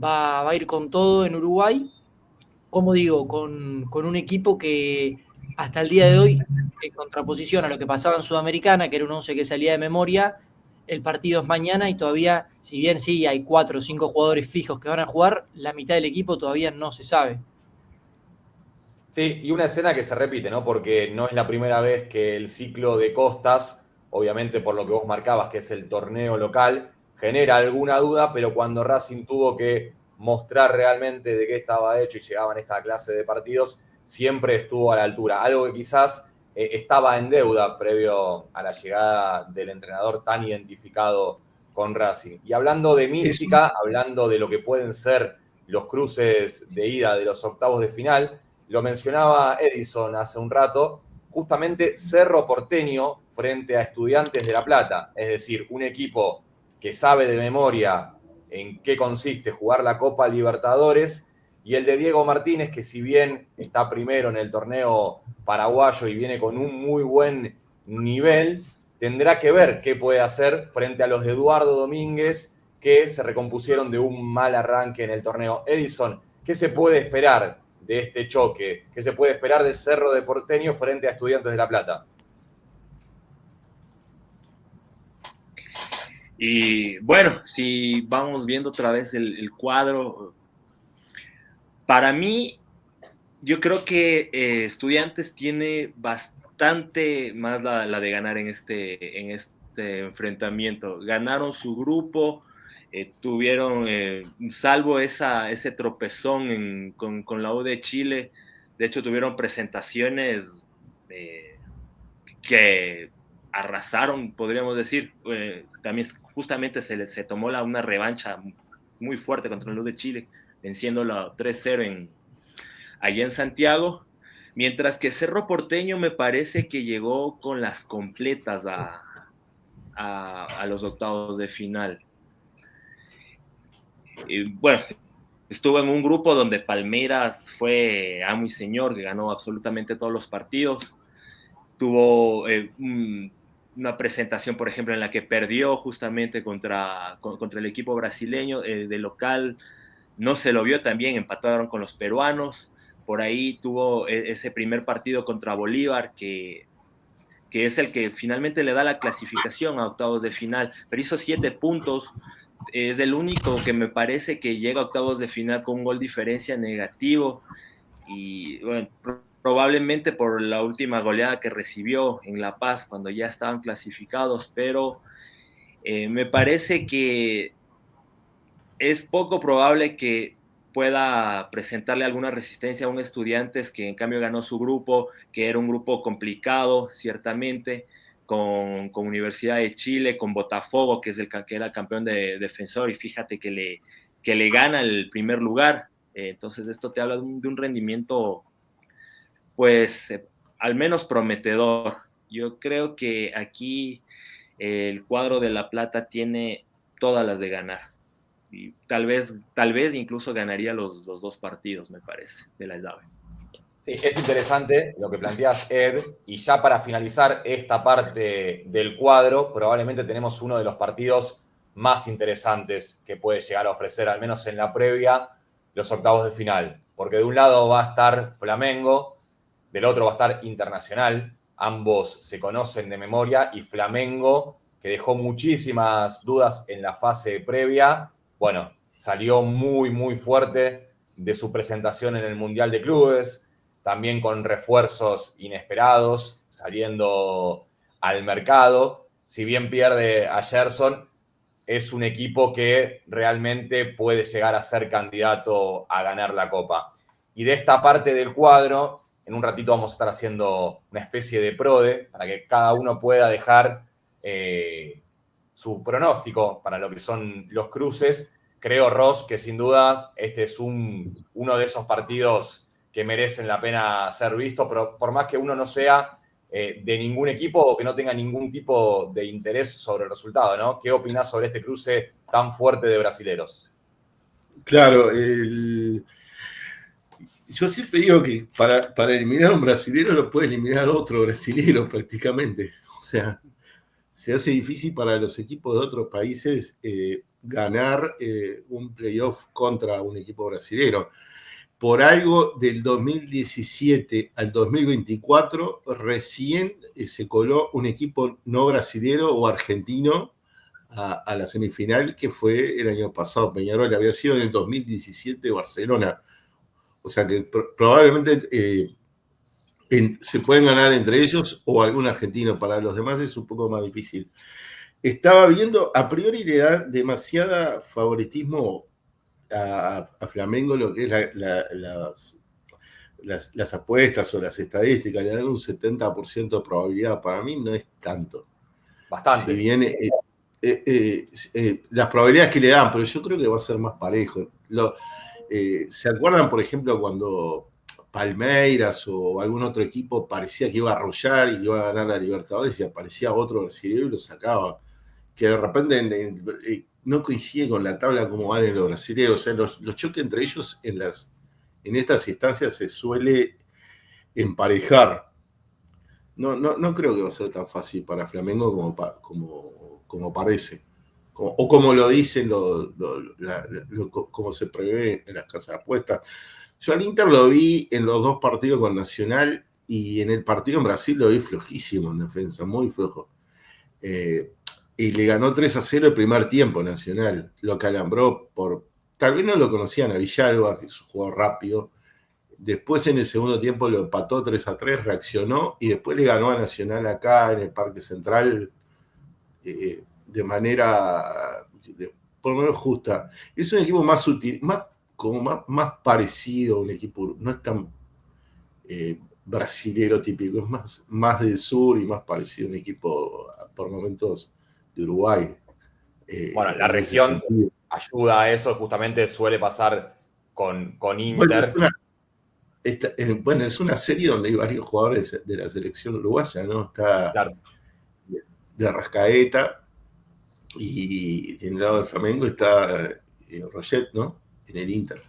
a ir con todo en Uruguay, como digo, con un equipo que hasta el día de hoy, en contraposición a lo que pasaba en Sudamericana, que era un 11 que salía de memoria, el partido es mañana y todavía, si bien sí hay 4 o 5 jugadores fijos que van a jugar, la mitad del equipo todavía no se sabe. Sí, y una escena que se repite, ¿no? Porque no es la primera vez que el ciclo de Costas, obviamente por lo que vos marcabas, que es el torneo local, genera alguna duda, pero cuando Racing tuvo que mostrar realmente de qué estaba hecho y llegaban esta clase de partidos, siempre estuvo a la altura. Algo que quizás estaba en deuda previo a la llegada del entrenador tan identificado con Racing. Y hablando de Es mística, hablando de lo que pueden ser los cruces de ida de los octavos de final, lo mencionaba Edison hace un rato, justamente Cerro Porteño frente a Estudiantes de La Plata, es decir, un equipo que sabe de memoria en qué consiste jugar la Copa Libertadores, y el de Diego Martínez, que si bien está primero en el torneo paraguayo y viene con un muy buen nivel, tendrá que ver qué puede hacer frente a los de Eduardo Domínguez, que se recompusieron de un mal arranque en el torneo. Edison, ¿qué se puede esperar de este choque? ¿Qué se puede esperar de Cerro de Porteño frente a Estudiantes de La Plata? Y bueno, si vamos viendo otra vez el cuadro, para mí, yo creo que Estudiantes tiene bastante más la de ganar en este enfrentamiento. Ganaron su grupo, tuvieron, salvo ese tropezón con la U de Chile, de hecho tuvieron presentaciones eh, que arrasaron, podríamos decir. También justamente se tomó una revancha muy fuerte contra el U de Chile, venciéndolo 3-0 allá en Santiago, mientras que Cerro Porteño me parece que llegó con las completas a los octavos de final. Bueno, estuvo en un grupo donde Palmeiras fue amo y señor, que ganó absolutamente todos los partidos. Tuvo una presentación, por ejemplo, en la que perdió justamente contra el equipo brasileño de local. No se lo vio tan bien, empataron con los peruanos. Por ahí tuvo ese primer partido contra Bolívar, que es el que finalmente le da la clasificación a octavos de final, pero hizo 7 puntos. Es el único que me parece que llega a octavos de final con un gol diferencia negativo. Y bueno, probablemente por la última goleada que recibió en La Paz cuando ya estaban clasificados, pero me parece que es poco probable que pueda presentarle alguna resistencia a un Estudiantes que en cambio ganó su grupo, que era un grupo complicado, ciertamente, con Universidad de Chile, con Botafogo, que era campeón de Defensor, y fíjate que le gana el primer lugar. Entonces esto te habla de un rendimiento, pues, al menos prometedor. Yo creo que aquí el cuadro de La Plata tiene todas las de ganar. Y tal vez incluso ganaría los 2 partidos, me parece, de la llave. Sí, es interesante lo que planteas, Ed, y ya para finalizar esta parte del cuadro, probablemente tenemos uno de los partidos más interesantes que puede llegar a ofrecer, al menos en la previa, los octavos de final. Porque de un lado va a estar Flamengo, del otro va a estar Internacional, ambos se conocen de memoria, y Flamengo, que dejó muchísimas dudas en la fase previa, bueno, salió muy, muy fuerte de su presentación en el Mundial de Clubes, también con refuerzos inesperados, saliendo al mercado. Si bien pierde a Gerson, es un equipo que realmente puede llegar a ser candidato a ganar la Copa. Y de esta parte del cuadro, en un ratito vamos a estar haciendo una especie de prode para que cada uno pueda dejar su pronóstico para lo que son los cruces. Creo, Ross, que sin duda este es uno de esos partidos que merecen la pena ser vistos, pero por más que uno no sea de ningún equipo o que no tenga ningún tipo de interés sobre el resultado, ¿no? ¿Qué opinás sobre este cruce tan fuerte de brasileros? Claro, yo siempre digo que para eliminar a un brasilero lo puede eliminar a otro brasilero prácticamente. O sea, se hace difícil para los equipos de otros países ganar un playoff contra un equipo brasilero. Por algo, del 2017 al 2024, recién se coló un equipo no brasilero o argentino a la semifinal, que fue el año pasado. Peñarol había sido en el 2017 Barcelona. O sea que probablemente se pueden ganar entre ellos o algún argentino. Para los demás es un poco más difícil. Estaba viendo, a priori le da demasiada favoritismo a Flamengo lo que es las apuestas o las estadísticas, le dan un 70% de probabilidad. Para mí no es tanto. Bastante. Si bien las probabilidades que le dan, pero yo creo que va a ser más parejo. ¿Se acuerdan, por ejemplo, cuando Palmeiras o algún otro equipo parecía que iba a arrollar y iba a ganar la Libertadores y aparecía otro brasileño y lo sacaba? Que de repente no coincide con la tabla como van en los brasileños. O sea, los choques entre ellos en estas instancias se suele emparejar. No creo que va a ser tan fácil para Flamengo como parece. O como lo dicen, como se prevé en las casas de apuestas. Yo al Inter lo vi en los 2 partidos con Nacional y en el partido en Brasil lo vi flojísimo en defensa, muy flojo. Y le ganó 3-0 el primer tiempo Nacional. Lo calambró tal vez no lo conocían a Villalba, que es un jugador rápido. Después en el segundo tiempo lo empató 3-3, reaccionó y después le ganó a Nacional acá en el Parque Central de manera por lo menos justa. Es un equipo más sutil, más parecido a un equipo, no es tan brasilero típico, es más del sur y más parecido a un equipo por momentos de Uruguay. Bueno, la región ayuda a eso, justamente suele pasar con Inter. Bueno, es una serie donde hay varios jugadores de la selección uruguaya, ¿no? Está claro. De Arrascaeta y en el lado del Flamengo está Roget, ¿no? En el Inter.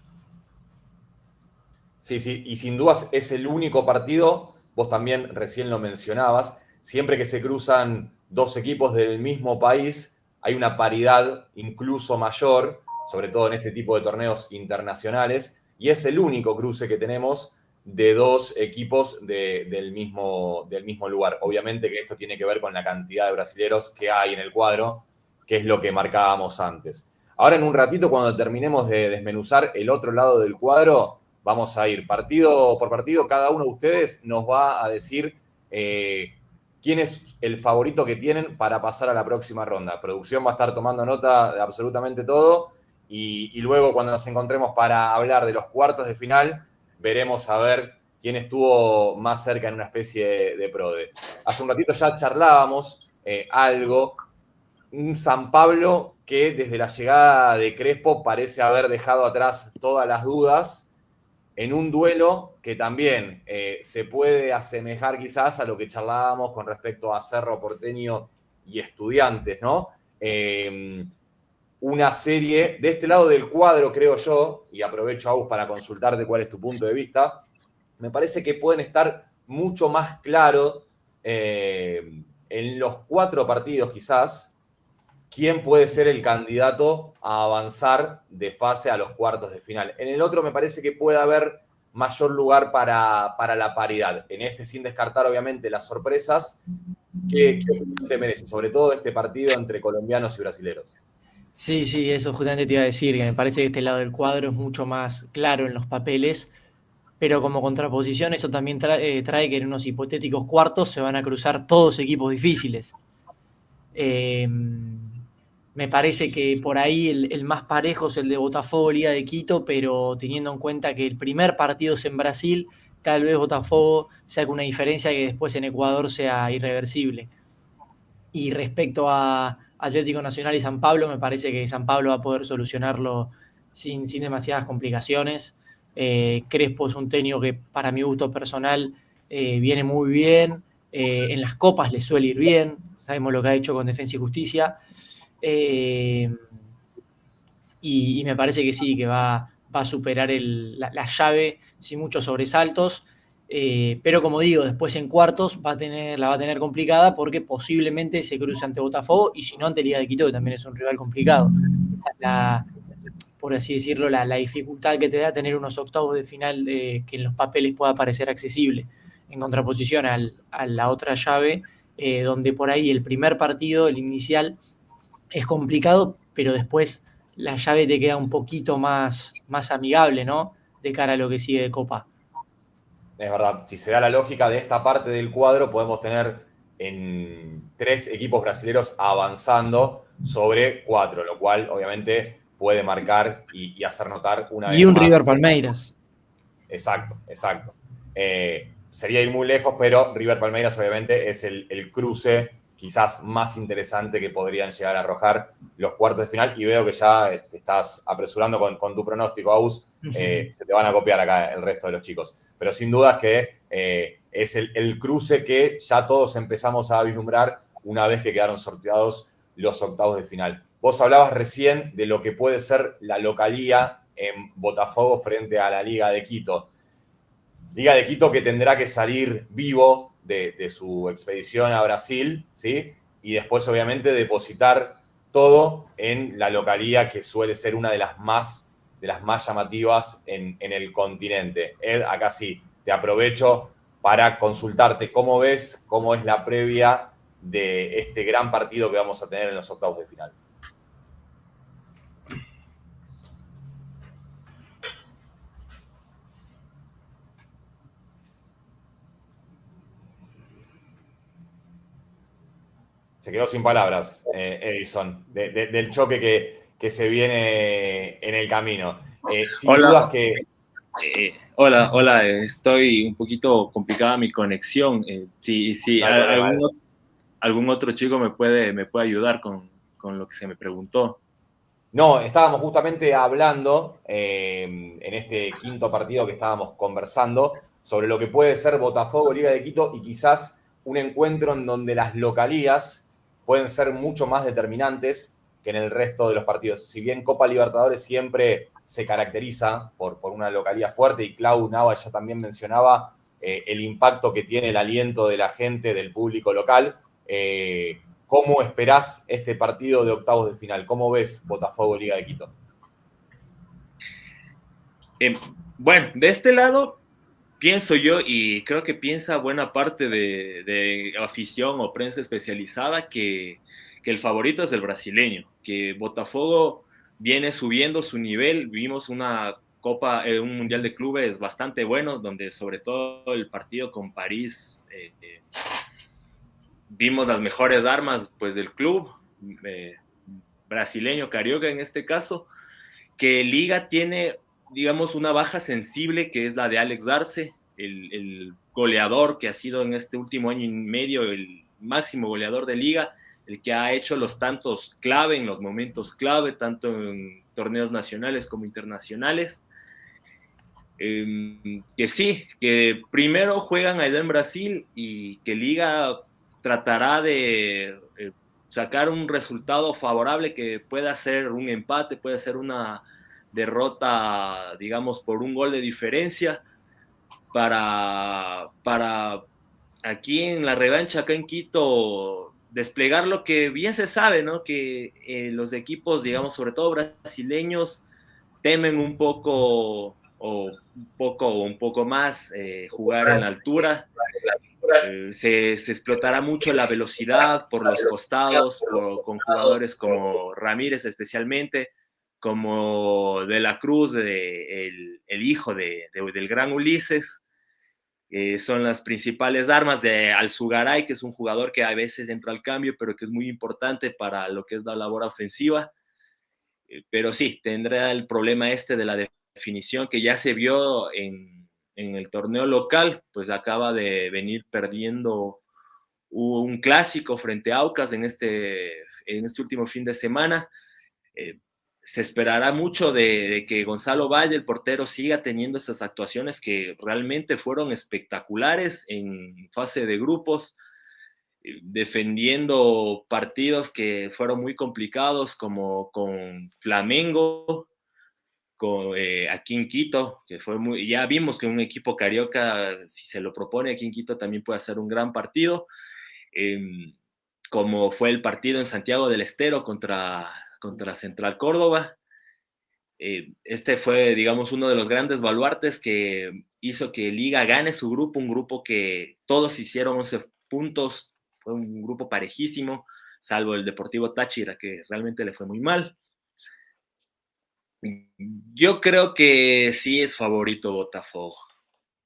Sí, y sin dudas es el único partido, vos también recién lo mencionabas, siempre que se cruzan 2 equipos del mismo país, hay una paridad incluso mayor, sobre todo en este tipo de torneos internacionales, y es el único cruce que tenemos de 2 equipos del mismo lugar. Obviamente que esto tiene que ver con la cantidad de brasileros que hay en el cuadro, que es lo que marcábamos antes. Ahora en un ratito, cuando terminemos de desmenuzar el otro lado del cuadro, vamos a ir partido por partido. Cada uno de ustedes nos va a decir quién es el favorito que tienen para pasar a la próxima ronda. Producción va a estar tomando nota de absolutamente todo y luego cuando nos encontremos para hablar de los cuartos de final, veremos a ver quién estuvo más cerca en una especie de PRODE. Hace un ratito ya charlábamos algo, un San Pablo que desde la llegada de Crespo parece haber dejado atrás todas las dudas en un duelo que también se puede asemejar quizás a lo que charlábamos con respecto a Cerro Porteño y Estudiantes, ¿no? Una serie de este lado del cuadro, creo yo, y aprovecho, Agus, para consultarte cuál es tu punto de vista, me parece que pueden estar mucho más claros en los 4 partidos quizás quién puede ser el candidato a avanzar de fase a los cuartos de final. En el otro me parece que puede haber mayor lugar para la paridad. En este, sin descartar obviamente las sorpresas, ¿qué opinión te merece? Sobre todo este partido entre colombianos y brasileros. Sí, sí, eso justamente te iba a decir, que me parece que este lado del cuadro es mucho más claro en los papeles, pero como contraposición eso también trae que en unos hipotéticos cuartos se van a cruzar todos equipos difíciles. Me parece que por ahí el más parejo es el de Botafogo Liga de Quito, pero teniendo en cuenta que el primer partido es en Brasil, tal vez Botafogo saque una diferencia que después en Ecuador sea irreversible. Y respecto a Atlético Nacional y San Pablo, me parece que San Pablo va a poder solucionarlo sin demasiadas complicaciones. Crespo es un técnico que para mi gusto personal viene muy bien, en las copas le suele ir bien, sabemos lo que ha hecho con Defensa y Justicia, y me parece que sí, que va a superar la llave sin muchos sobresaltos. Pero como digo, después en cuartos la va a tener complicada porque posiblemente se cruce ante Botafogo y si no ante Liga de Quito, que también es un rival complicado. Esa es por así decirlo, la dificultad que te da tener unos octavos de final que en los papeles pueda parecer accesible, en contraposición a la otra llave, donde por ahí el primer partido, el inicial, es complicado, pero después la llave te queda un poquito más amigable, ¿no? De cara a lo que sigue de Copa. Es verdad, si se da la lógica de esta parte del cuadro, podemos tener en 3 equipos brasileños avanzando sobre 4, lo cual obviamente puede marcar y hacer notar una Y vez un más. River Palmeiras. Exacto. Sería ir muy lejos, pero River Palmeiras obviamente es el cruce quizás más interesante que podrían llegar a arrojar los cuartos de final. Y veo que ya te estás apresurando con tu pronóstico, Aus. Se te van a copiar acá el resto de los chicos. Pero sin duda que es el cruce que ya todos empezamos a vislumbrar una vez que quedaron sorteados los octavos de final. Vos hablabas recién de lo que puede ser la localía en Botafogo frente a la Liga de Quito. Liga de Quito que tendrá que salir vivo de su expedición a Brasil, ¿sí? Y después, obviamente, depositar todo en la localía que suele ser una de las más llamativas en el continente. Ed, acá sí, te aprovecho para consultarte cómo ves, cómo es la previa de este gran partido que vamos a tener en los octavos de final. Se quedó sin palabras, Edison, del choque que se viene en el camino. Sin Hola. dudas que... Hola, estoy un poquito complicada mi conexión. Si No hay problema. algún otro chico me puede ayudar con lo que se me preguntó. No, estábamos justamente hablando en este quinto partido que estábamos conversando sobre lo que puede ser Botafogo, Liga de Quito y quizás un encuentro en donde las localías pueden ser mucho más determinantes que en el resto de los partidos. Si bien Copa Libertadores siempre se caracteriza por una localía fuerte y Clau Nava ya también mencionaba el impacto que tiene el aliento de la gente, del público local, ¿cómo esperás este partido de octavos de final? ¿Cómo ves Botafogo Liga de Quito? Bueno, de este lado pienso yo, y creo que piensa buena parte de afición o prensa especializada, que el favorito es el brasileño, que Botafogo viene subiendo su nivel. Vimos una Copa, un Mundial de Clubes bastante bueno, donde sobre todo el partido con París vimos las mejores armas pues del club brasileño, carioca en este caso, que Liga tiene, digamos, una baja sensible que es la de Alex Arce, el goleador que ha sido en este último año y medio el máximo goleador de liga, el que ha hecho los tantos clave en los momentos clave, tanto en torneos nacionales como internacionales. Que sí, que primero juegan allá en Brasil y que Liga tratará de sacar un resultado favorable que pueda ser un empate, puede ser una derrota, digamos, por un gol de diferencia para aquí en la revancha, acá en Quito, desplegar lo que bien se sabe, ¿no? Que los equipos, digamos, sobre todo brasileños, temen un poco o un poco más jugar en la altura. Se explotará mucho la velocidad por los costados, con jugadores como Ramírez especialmente, como De la Cruz, el hijo del gran Ulises. Son las principales armas de Alzugaray, que es un jugador que a veces entra al cambio, pero que es muy importante para lo que es la labor ofensiva. Pero sí, tendrá el problema de la definición que ya se vio en el torneo local, pues acaba de venir perdiendo un clásico frente a Aucas en este último fin de semana. Se esperará mucho de que Gonzalo Valle, el portero, siga teniendo estas actuaciones que realmente fueron espectaculares en fase de grupos, defendiendo partidos que fueron muy complicados, como con Flamengo, aquí en Quito, que fue ya vimos que un equipo carioca, si se lo propone aquí en Quito, también puede hacer un gran partido, como fue el partido en Santiago del Estero contra Central Córdoba. Este fue, digamos, uno de los grandes baluartes que hizo que Liga gane su grupo, un grupo que todos hicieron 11 puntos, fue un grupo parejísimo, salvo el Deportivo Táchira, que realmente le fue muy mal. Yo creo que sí es favorito Botafogo,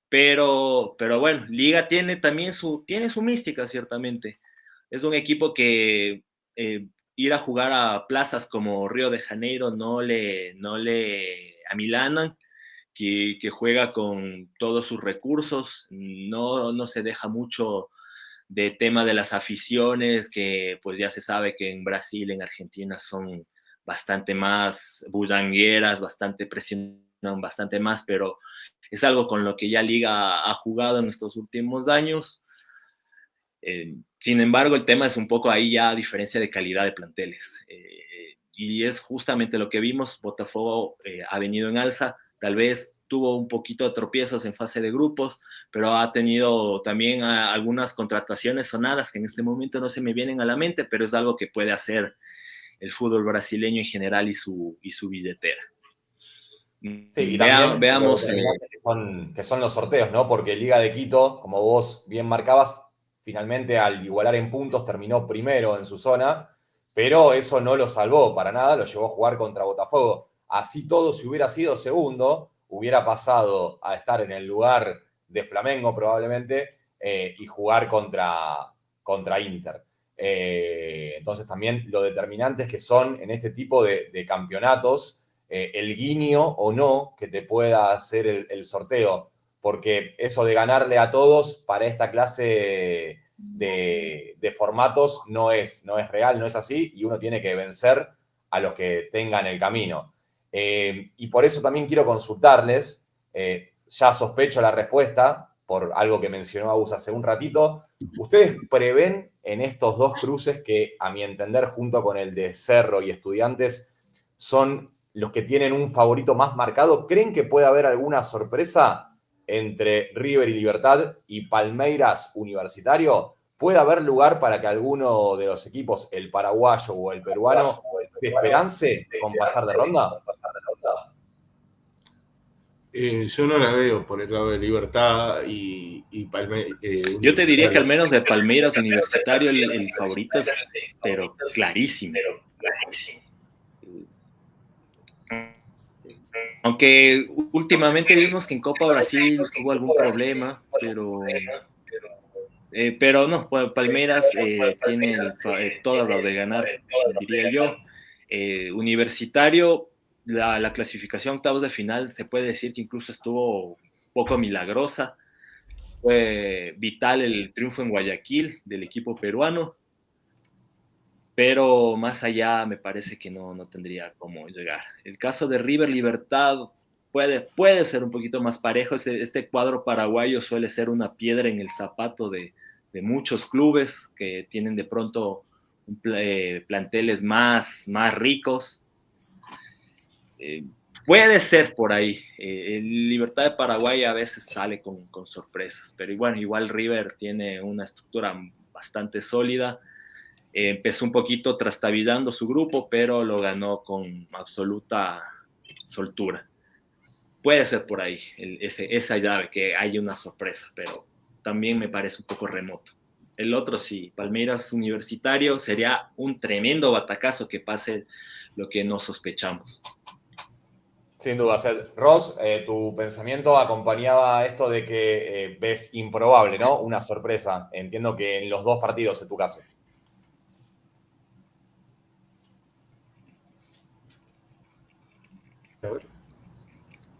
pero bueno, Liga tiene también tiene su mística, ciertamente. Es un equipo que ir a jugar a plazas como Río de Janeiro no le amilanan, que juega con todos sus recursos, no se deja mucho de tema de las aficiones, que pues ya se sabe que en Brasil, en Argentina son bastante más bullangueras, presionan bastante más, pero es algo con lo que ya Liga ha jugado en estos últimos años. Sin embargo, el tema es un poco ahí ya diferencia de calidad de planteles. Y es justamente lo que vimos. Botafogo ha venido en alza, tal vez tuvo un poquito de tropiezos en fase de grupos, pero ha tenido también algunas contrataciones sonadas que en este momento no se me vienen a la mente, pero es algo que puede hacer el fútbol brasileño en general y su billetera. Sí, y también veamos. Que son los sorteos, ¿no? Porque Liga de Quito, como vos bien marcabas, finalmente al igualar en puntos terminó primero en su zona, pero eso no lo salvó para nada, lo llevó a jugar contra Botafogo. Así todo, si hubiera sido segundo, hubiera pasado a estar en el lugar de Flamengo probablemente y jugar contra Inter. Entonces también lo determinantes que son en este tipo de campeonatos el guiño o no que te pueda hacer el sorteo, porque eso de ganarle a todos para esta clase de formatos no es real, no es así, y uno tiene que vencer a los que tengan el camino. Y por eso también quiero consultarles, ya sospecho la respuesta, por algo que mencionó Agus hace un ratito. ¿Ustedes prevén en estos dos cruces que, a mi entender, junto con el de Cerro y Estudiantes, son los que tienen un favorito más marcado? ¿Creen que puede haber alguna sorpresa entre River y Libertad y Palmeiras Universitario? ¿Puede haber lugar para que alguno de los equipos, el paraguayo o el peruano, se esperance con pasar de ronda? Yo no la veo por el lado de Libertad y Palmeiras. Yo te diría que al menos de Palmeiras Universitario el favorito es, pero clarísimo. Aunque últimamente vimos que en Copa Brasil hubo algún problema, pero no, Palmeiras tiene todas las de ganar, diría yo. Universitario, la clasificación octavos de final se puede decir que incluso estuvo un poco milagrosa. fue vital el triunfo en Guayaquil del equipo peruano, pero más allá me parece que no tendría cómo llegar. El caso de River Libertad puede ser un poquito más parejo. Este cuadro paraguayo suele ser una piedra en el zapato de muchos clubes que tienen de pronto planteles más ricos. Puede ser por ahí. El Libertad de Paraguay a veces sale con sorpresas, pero bueno, igual River tiene una estructura bastante sólida. Empezó un poquito trastabillando su grupo, pero lo ganó con absoluta soltura. Puede ser por ahí esa llave, que haya una sorpresa, pero también me parece un poco remoto. El otro sí, Palmeiras Universitario, sería un tremendo batacazo que pase lo que no sospechamos. Sin duda, Seth. Ross, tu pensamiento acompañaba esto de que ves improbable, ¿no? Una sorpresa. Entiendo que en los dos partidos, en tu caso.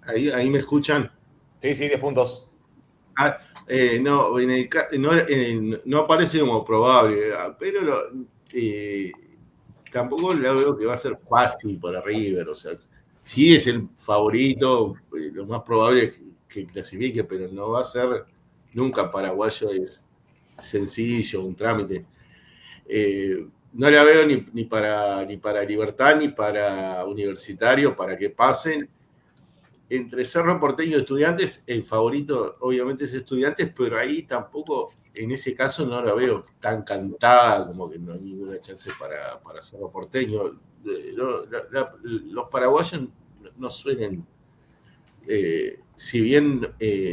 Ahí me escuchan. Sí, 10 puntos. No, no aparece como probable, pero tampoco lo veo que va a ser fácil para River. O sea, sí es el favorito, lo más probable es que clasifique, pero no va a ser nunca paraguayo, es sencillo, un trámite. No la veo ni para Libertad ni para Universitario para que pasen. Entre Cerro Porteño y Estudiantes, el favorito obviamente es Estudiantes, pero ahí tampoco, en ese caso no la veo tan cantada como que no hay ninguna chance para Cerro Porteño. Los paraguayos no suelen, si bien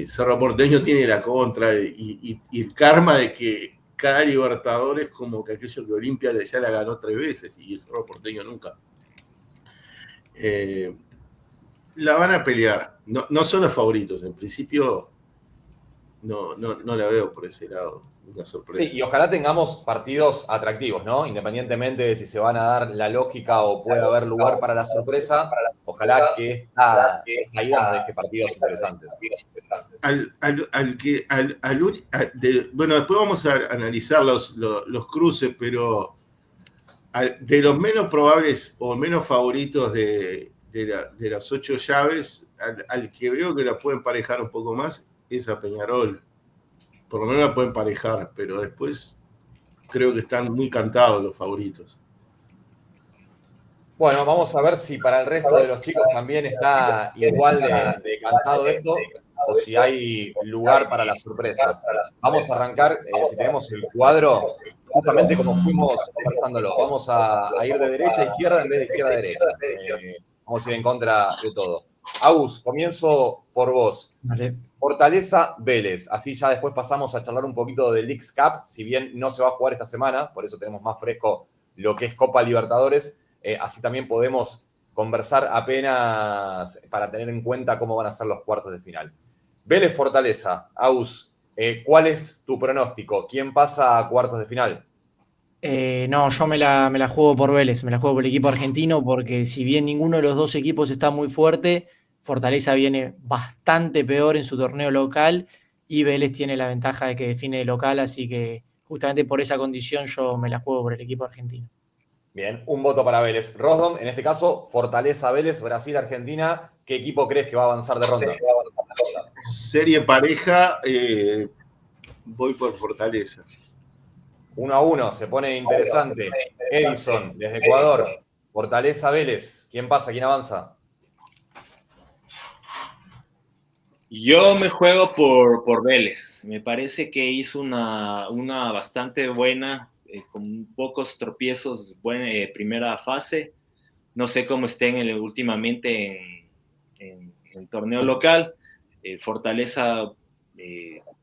Cerro Porteño tiene la contra y el karma de que cada Libertadores como que aquello que Olimpia ya la ganó 3 veces y Cerro Porteño nunca. La van a pelear. No son los favoritos. En principio, no la veo por ese lado. Una sorpresa. Sí, y ojalá tengamos partidos atractivos, ¿no? Independientemente de si se van a dar la lógica o puede haber lugar para la sorpresa, ojalá que esta ida nos deje partidos interesantes. Bueno, después vamos a analizar los cruces, pero de los menos probables o menos favoritos de las 8 llaves, al que veo que la pueden emparejar un poco más es a Peñarol. Por lo menos la pueden emparejar, pero después creo que están muy cantados los favoritos. Bueno, vamos a ver si para el resto de los chicos también está igual de cantado esto o si hay lugar para la sorpresa. Vamos a arrancar, si tenemos el cuadro, justamente como fuimos conversándolo. Vamos a ir de derecha a izquierda en vez de izquierda a derecha. Vamos a ir en contra de todo. Agus, comienzo por vos. Vale. Fortaleza Vélez. Así ya después pasamos a charlar un poquito del Leagues Cup, si bien no se va a jugar esta semana, por eso tenemos más fresco lo que es Copa Libertadores. Así también podemos conversar apenas para tener en cuenta cómo van a ser los cuartos de final. Vélez Fortaleza. Agus, ¿cuál es tu pronóstico? ¿Quién pasa a cuartos de final? No, yo me la juego por Vélez, me la juego por el equipo argentino, porque si bien ninguno de los dos equipos está muy fuerte, Fortaleza viene bastante peor en su torneo local y Vélez tiene la ventaja de que define local, así que justamente por esa condición yo me la juego por el equipo argentino. Bien, un voto para Vélez. Rosdom, en este caso, Fortaleza Vélez, Brasil, Argentina. ¿Qué equipo crees que va a avanzar de ronda? Serie pareja, voy por Fortaleza. 1-1, se pone interesante. Edison, desde Ecuador. Fortaleza Vélez. ¿Quién pasa? ¿Quién avanza? Yo me juego por Vélez. Me parece que hizo una bastante buena, con pocos tropiezos, buena primera fase. No sé cómo estén últimamente en el torneo local. Fortaleza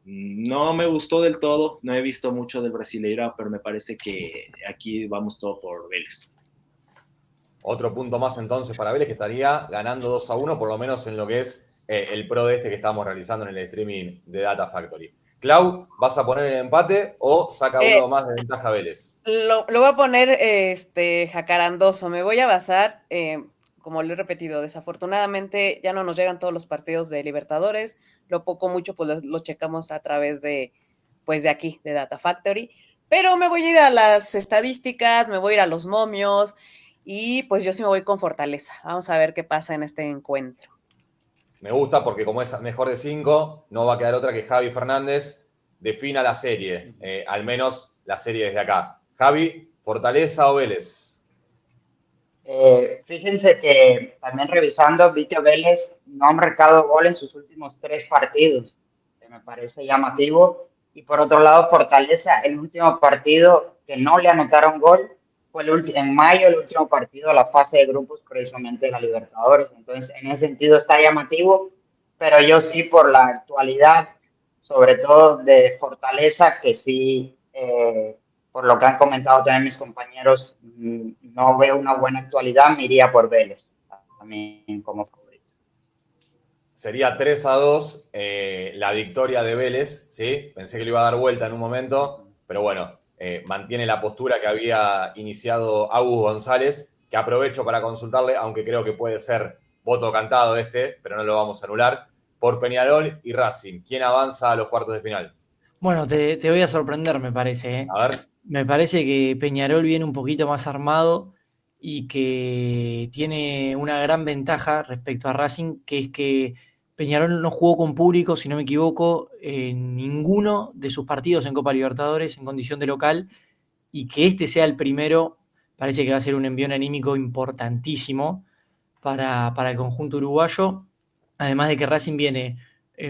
no me gustó del todo. No he visto mucho del Brasileirao, pero me parece que aquí vamos todo por Vélez. Otro punto más entonces para Vélez, que estaría ganando 2-1, por lo menos en lo que es el pro de este que estamos realizando en el streaming de Data Factory. Clau, ¿vas a poner el empate o saca uno más de ventaja Vélez? Lo voy a poner jacarandoso. Me voy a basar, como lo he repetido, desafortunadamente ya no nos llegan todos los partidos de Libertadores. lo poco mucho pues lo checamos a través de, pues de aquí, de Data Factory. Pero me voy a ir a las estadísticas, me voy a ir a los momios y pues yo sí me voy con Fortaleza. Vamos a ver qué pasa en este encuentro. Me gusta porque como es mejor de 5, no va a quedar otra que Javi Fernández defina la serie, al menos la serie desde acá. Javi, ¿Fortaleza o Vélez? Fíjense que también revisando, vi que Vélez no ha marcado gol en sus últimos 3 partidos, que me parece llamativo. Y por otro lado, Fortaleza, el último partido que no le anotaron gol fue en mayo, el último partido de la fase de grupos precisamente de la Libertadores. Entonces, en ese sentido está llamativo, pero yo sí por la actualidad, sobre todo de Fortaleza, que sí, por lo que han comentado también mis compañeros, no veo una buena actualidad, me iría por Vélez, también como favorito. Sería 3-2 la victoria de Vélez, ¿sí? Pensé que le iba a dar vuelta en un momento, pero bueno, mantiene la postura que había iniciado Agus González, que aprovecho para consultarle, aunque creo que puede ser voto cantado pero no lo vamos a anular, por Peñarol y Racing. ¿Quién avanza a los cuartos de final? Bueno, te voy a sorprender, me parece, ¿eh? A ver. Me parece que Peñarol viene un poquito más armado y que tiene una gran ventaja respecto a Racing, que es que Peñarol no jugó con público, si no me equivoco, en ninguno de sus partidos en Copa Libertadores en condición de local, y que este sea el primero, parece que va a ser un envión anímico importantísimo para el conjunto uruguayo, además de que Racing viene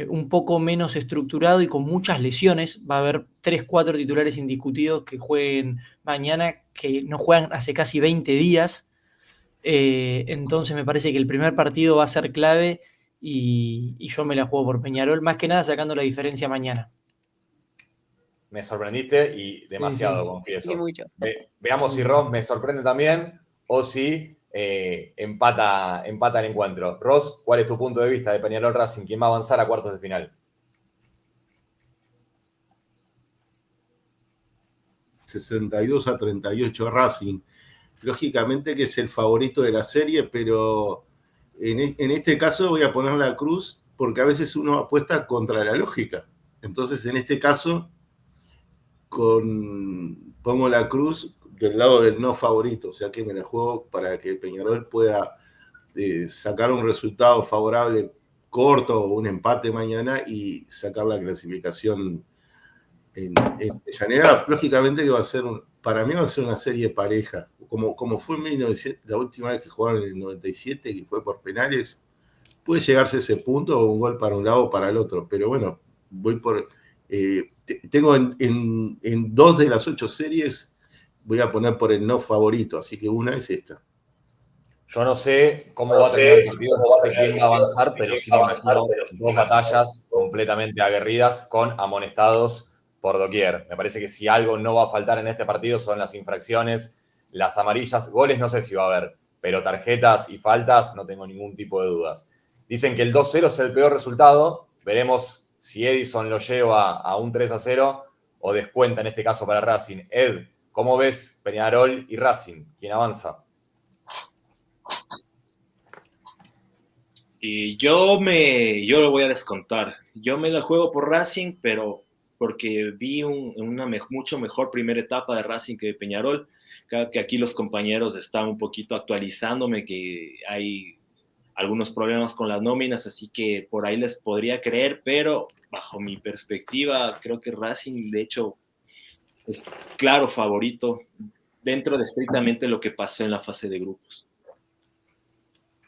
un poco menos estructurado y con muchas lesiones. Va a haber 3-4 titulares indiscutidos que jueguen mañana, que no juegan hace casi 20 días. Entonces me parece que el primer partido va a ser clave y yo me la juego por Peñarol, más que nada sacando la diferencia mañana. Me sorprendiste y demasiado, Sí. confieso. Sí, mucho. Veamos si Ross me sorprende también o si empata el encuentro. Ross, ¿cuál es tu punto de vista de Peñarol Racing? ¿Quién va a avanzar a cuartos de final? 62-38 Racing. Lógicamente que es el favorito de la serie, pero en este caso voy a poner la cruz porque a veces uno apuesta contra la lógica. Entonces, en este caso, pongo la cruz del lado del no favorito, o sea que me la juego para que Peñarol pueda sacar un resultado favorable corto o un empate mañana y sacar la clasificación en Llanera. Lógicamente que va a ser, para mí va a ser una serie pareja, como fue en 1900, la última vez que jugaron en el 97, que fue por penales. Puede llegarse a ese punto o un gol para un lado o para el otro, pero bueno, voy por... tengo en 2 de las 8 series, voy a poner por el no favorito, así que una es esta. Yo no sé cómo va a terminar el partido, no sé quién va a avanzar, pero sí me imagino 2 batallas completamente aguerridas con amonestados por doquier. Me parece que si algo no va a faltar en este partido son las infracciones, las amarillas, goles no sé si va a haber, pero tarjetas y faltas no tengo ningún tipo de dudas. Dicen que el 2-0 es el peor resultado, veremos si Edison lo lleva a un 3-0 o descuenta en este caso para Racing. Ed, ¿cómo ves Peñarol y Racing? ¿Quién avanza? Y yo lo voy a descontar. Yo me la juego por Racing, pero porque vi una mucho mejor primera etapa de Racing que de Peñarol. Creo que aquí los compañeros están un poquito actualizándome, que hay algunos problemas con las nóminas, así que por ahí les podría creer, pero bajo mi perspectiva, creo que Racing, de hecho, es claro favorito dentro de estrictamente lo que pasó en la fase de grupos.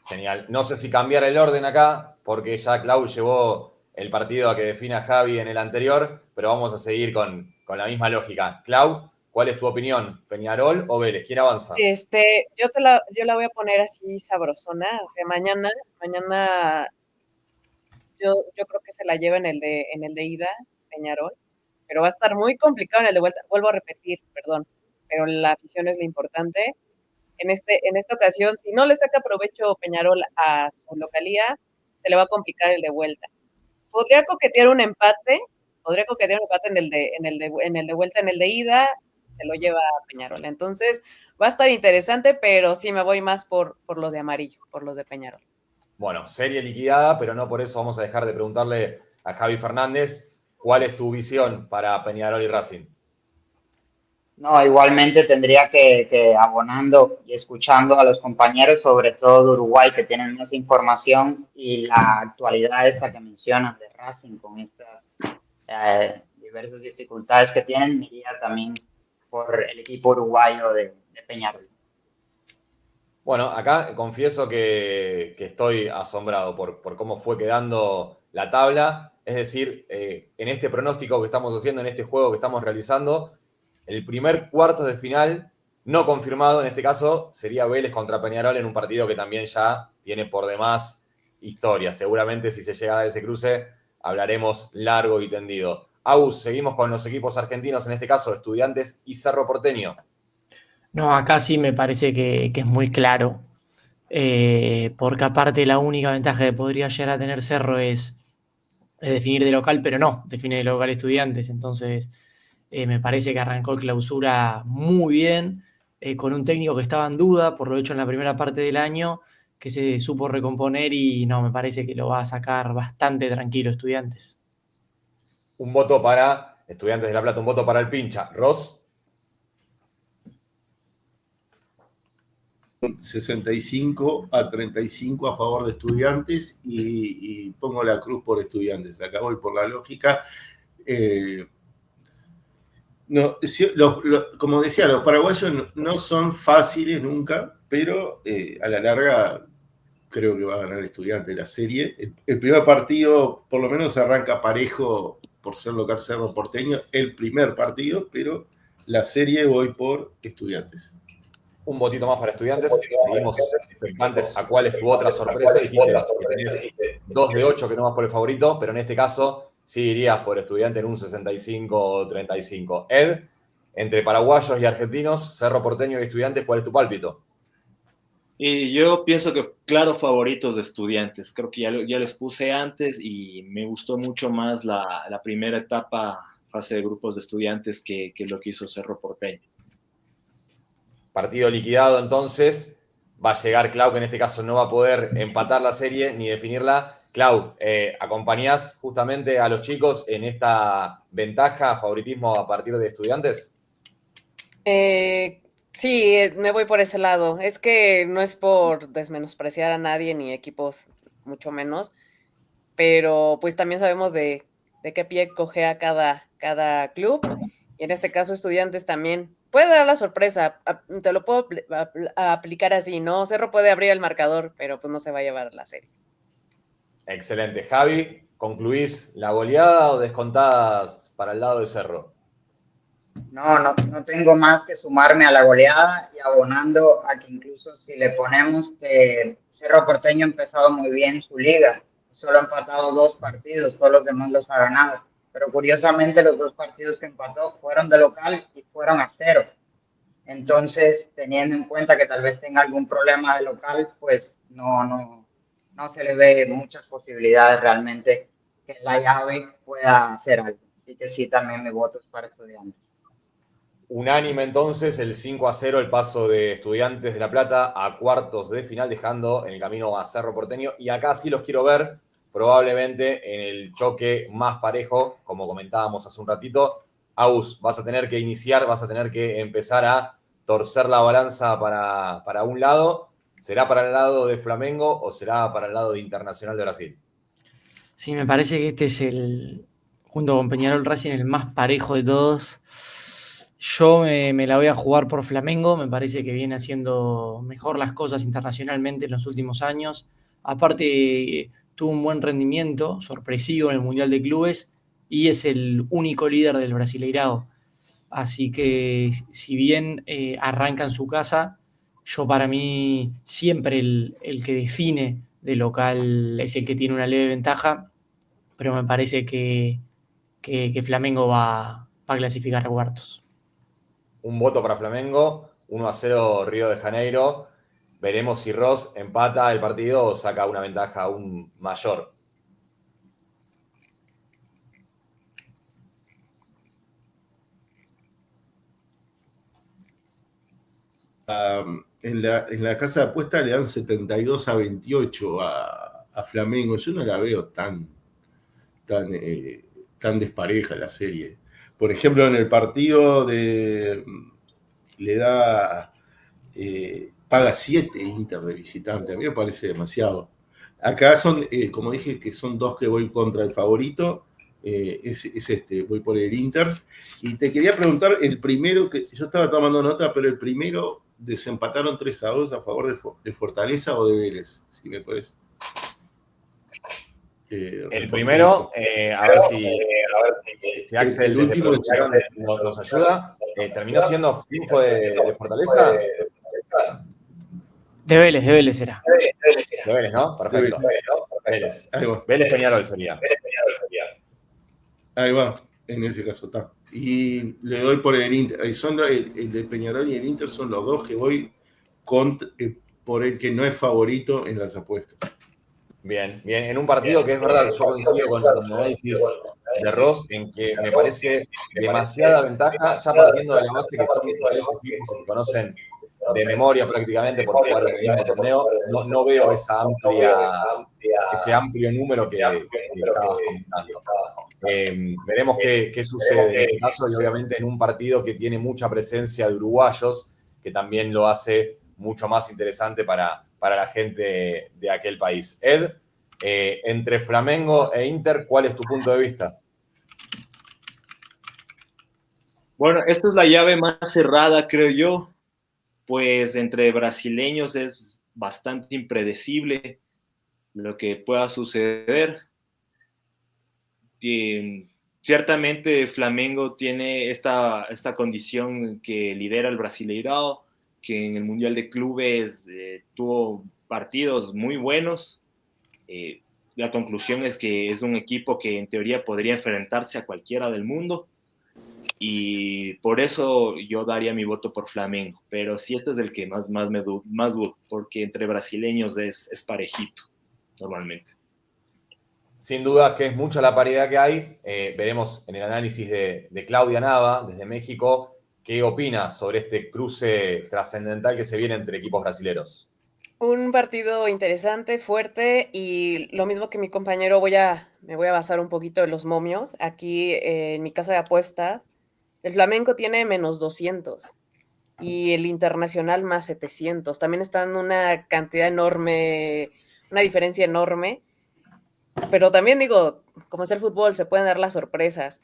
Genial. No sé si cambiar el orden acá, porque ya Clau llevó el partido a que defina Javi en el anterior, pero vamos a seguir con la misma lógica. Clau, ¿cuál es tu opinión? ¿Peñarol o Vélez? ¿Quién avanza? Yo la voy a poner así sabrosona. O sea, mañana yo creo que se la lleva en el de ida, Peñarol, pero va a estar muy complicado en el de vuelta. Vuelvo a repetir, perdón, pero la afición es lo importante. En esta ocasión, si no le saca provecho Peñarol a su localía, se le va a complicar el de vuelta. Podría coquetear un empate en el de vuelta, en el de ida, se lo lleva a Peñarol. Entonces, va a estar interesante, pero sí me voy más por los de amarillo, por los de Peñarol. Bueno, serie liquidada, pero no por eso vamos a dejar de preguntarle a Javi Fernández. ¿Cuál es tu visión para Peñarol y Racing? No, igualmente tendría que abonando y escuchando a los compañeros, sobre todo de Uruguay, que tienen más información y la actualidad esta que mencionas de Racing con estas diversas dificultades que tienen, me iría también por el equipo uruguayo de Peñarol. Bueno, acá confieso que estoy asombrado por cómo fue quedando la tabla. Es decir, en este pronóstico que estamos haciendo, en este juego que estamos realizando, el primer cuarto de final no confirmado, en este caso, sería Vélez contra Peñarol en un partido que también ya tiene por demás historia. Seguramente si se llega a dar ese cruce, hablaremos largo y tendido. Agus, seguimos con los equipos argentinos, en este caso Estudiantes y Cerro Porteño. No, acá sí me parece que es muy claro, porque aparte la única ventaja que podría llegar a tener Cerro es definir de local, pero no, define de local Estudiantes. Entonces, me parece que arrancó clausura muy bien, con un técnico que estaba en duda por lo hecho en la primera parte del año, que se supo recomponer y no, me parece que lo va a sacar bastante tranquilo Estudiantes. Un voto para Estudiantes de La Plata, un voto para el pincha. Ross. 65-35 a favor de Estudiantes y pongo la cruz por Estudiantes. Acá voy por la lógica. No, como decía, los paraguayos no son fáciles nunca, pero a la larga creo que va a ganar Estudiantes la serie. El primer partido por lo menos arranca parejo por ser local Cerro Porteño, el primer partido, pero la serie voy por Estudiantes. Un votito más para Estudiantes. Seguimos expectantes a cuál es tu otra sorpresa. Dijiste que tenés 2 de 8 que no vas por el favorito, pero en este caso sí irías por Estudiantes en un 65-35. Ed, entre paraguayos y argentinos, Cerro Porteño y Estudiantes, ¿cuál es tu pálpito? Y yo pienso que claro favoritos de Estudiantes. Creo que ya les puse antes y me gustó mucho más la primera etapa, fase de grupos de Estudiantes, que lo que hizo Cerro Porteño. Partido liquidado entonces. Va a llegar Clau, que en este caso no va a poder empatar la serie ni definirla. Clau, ¿acompañás justamente a los chicos en esta ventaja, favoritismo a partir de Estudiantes? Sí, me voy por ese lado. Es que no es por desmenospreciar a nadie ni equipos, mucho menos, pero pues también sabemos de qué pie cojea cada club. Y en este caso, Estudiantes también puede dar la sorpresa. Te lo puedo aplicar así, ¿no? Cerro puede abrir el marcador, pero pues no se va a llevar la serie. Excelente. Javi, ¿concluís la goleada o descontadas para el lado de Cerro? No tengo más que sumarme a la goleada y abonando a que incluso si le ponemos que Cerro Porteño ha empezado muy bien su liga, solo ha empatado 2 partidos, todos los demás los ha ganado. Pero curiosamente los 2 partidos que empató fueron de local y fueron a 0. Entonces, teniendo en cuenta que tal vez tenga algún problema de local, pues no se le ve muchas posibilidades realmente que la llave pueda hacer algo. Así que sí, también mi voto es para Estudiantes. Unánime entonces el 5-0 el paso de Estudiantes de La Plata a cuartos de final, dejando en el camino a Cerro Porteño. Y acá sí los quiero ver probablemente en el choque más parejo, como comentábamos hace un ratito. Agus, vas a tener que iniciar, vas a tener que empezar a torcer la balanza para un lado. ¿Será para el lado de Flamengo o será para el lado de Internacional de Brasil? Sí, me parece que este es junto con Peñarol Racing, el más parejo de todos. Yo me la voy a jugar por Flamengo, me parece que viene haciendo mejor las cosas internacionalmente en los últimos años. Aparte, tuvo un buen rendimiento, sorpresivo en el Mundial de Clubes y es el único líder del Brasileirao. Así que si bien arranca en su casa, yo para mí siempre el que define de local es el que tiene una leve ventaja, pero me parece que Flamengo va a clasificar a cuartos. Un voto para Flamengo, 1-0 Río de Janeiro. Veremos si Ross empata el partido o saca una ventaja aún mayor. En la casa de apuesta le dan 72-28 a Flamengo. Yo no la veo tan tan despareja la serie. Por ejemplo, en el partido le da paga 7 Inter de visitante, a mí me parece demasiado. Acá son, como dije, que son 2 que voy contra el favorito, voy por el Inter. Y te quería preguntar, el primero, que yo estaba tomando nota, pero el primero desempataron 3-2 a favor de Fortaleza o de Vélez, si me puedes. El primero, a ver si Axel el desde último producción nos ayuda. ¿Terminó siendo triunfo de Fortaleza? De Vélez era. De Vélez, ¿no? Perfecto. Vélez. Ahí va. Vélez Peñarol sería. Ahí va, en ese caso está. Y le doy por el Inter. El de Peñarol y el Inter son los dos que voy por el que no es favorito en las apuestas. Bien, bien. En un partido que es verdad, yo coincido con el análisis de Ross en que me parece demasiada ventaja, ya partiendo de la base que son dos equipos que se conocen de memoria prácticamente por jugar en el mismo torneo. No veo ese amplio número que estabas comentando. Veremos qué sucede en este caso y obviamente en un partido que tiene mucha presencia de uruguayos, que también lo hace mucho más interesante para la gente de aquel país. Ed, entre Flamengo e Inter, ¿cuál es tu punto de vista? Bueno, esta es la llave más cerrada, creo yo, pues entre brasileños es bastante impredecible lo que pueda suceder. Y ciertamente Flamengo tiene esta condición que lidera el Brasileirao, que en el Mundial de Clubes tuvo partidos muy buenos. La conclusión es que es un equipo que en teoría podría enfrentarse a cualquiera del mundo y por eso yo daría mi voto por Flamengo, pero sí este es el que más dudo, porque entre brasileños es parejito normalmente. Sin duda que es mucha la paridad que hay. Veremos en el análisis de Claudia Nava, desde México, qué opina sobre este cruce trascendental que se viene entre equipos brasileños. Un partido interesante, fuerte y lo mismo que mi compañero me voy a basar un poquito en los momios. Aquí en mi casa de apuestas, el Flamengo tiene menos 200 y el Internacional más 700. También están una cantidad enorme, una diferencia enorme. Pero también digo, como es el fútbol, se pueden dar las sorpresas.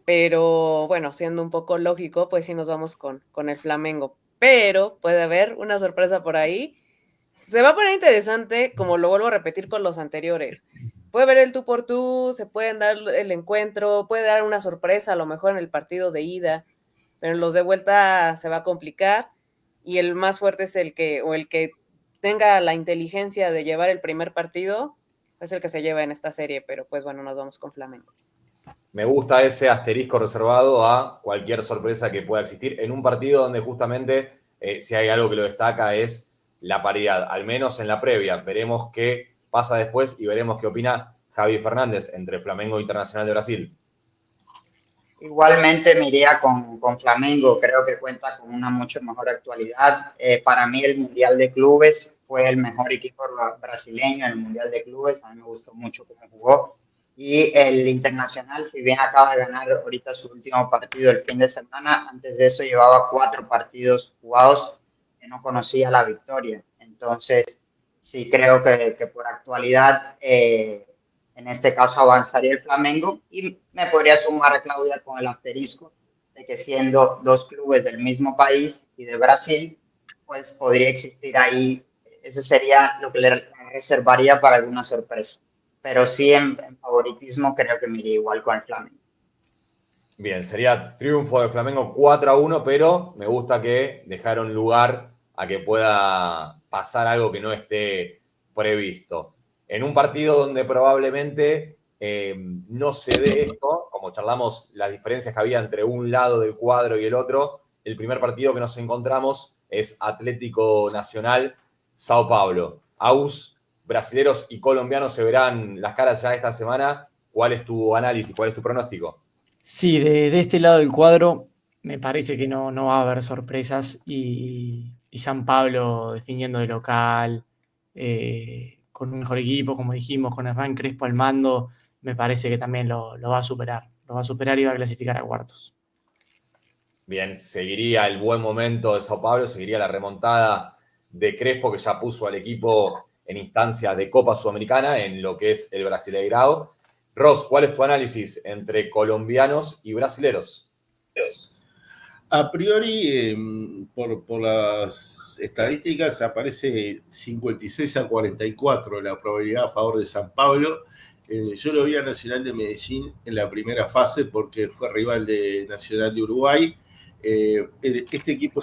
Pero bueno, siendo un poco lógico, pues sí nos vamos con el Flamengo. Pero puede haber una sorpresa por ahí. Se va a poner interesante, como lo vuelvo a repetir con los anteriores. Puede haber el tú por tú, se pueden dar el encuentro, puede dar una sorpresa a lo mejor en el partido de ida, pero en los de vuelta se va a complicar y el más fuerte es el que tenga la inteligencia de llevar el primer partido, es el que se lleva en esta serie, pero pues bueno, nos vamos con Flamengo. Me gusta ese asterisco reservado a cualquier sorpresa que pueda existir en un partido donde justamente si hay algo que lo destaca es la paridad, al menos en la previa. Veremos qué pasa después y veremos qué opina Javi Fernández entre Flamengo e Internacional de Brasil. Igualmente me iría con Flamengo, creo que cuenta con una mucho mejor actualidad. Para mí el Mundial de Clubes fue el mejor equipo brasileño en el Mundial de Clubes, a mí me gustó mucho cómo jugó. Y el Internacional, si bien acaba de ganar ahorita su último partido el fin de semana, antes de eso llevaba 4 partidos jugados que no conocía la victoria. Entonces, sí creo que por actualidad... en este caso avanzaría el Flamengo y me podría sumar a Claudia con el asterisco de que siendo 2 clubes del mismo país y de Brasil, pues podría existir ahí, ese sería lo que le reservaría para alguna sorpresa. Pero sí en favoritismo creo que me iría igual con el Flamengo. Bien, sería triunfo del Flamengo 4-1, pero me gusta que dejaron lugar a que pueda pasar algo que no esté previsto. En un partido donde probablemente no se dé esto, como charlamos las diferencias que había entre un lado del cuadro y el otro, el primer partido que nos encontramos es Atlético Nacional Sao Paulo. Aus, brasileros y colombianos se verán las caras ya esta semana. ¿Cuál es tu análisis? ¿Cuál es tu pronóstico? Sí, de este lado del cuadro me parece que no va a haber sorpresas y San Pablo definiendo de local, con un mejor equipo, como dijimos, con Hernán Crespo al mando, me parece que también lo va a superar. Lo va a superar y va a clasificar a cuartos. Bien, seguiría el buen momento de Sao Paulo, seguiría la remontada de Crespo, que ya puso al equipo en instancias de Copa Sudamericana, en lo que es el Brasileirao. Ross, ¿cuál es tu análisis entre colombianos y brasileros? A priori, por las estadísticas, aparece 56-44 la probabilidad a favor de San Pablo. Yo lo vi a Nacional de Medellín en la primera fase porque fue rival de Nacional de Uruguay. Este equipo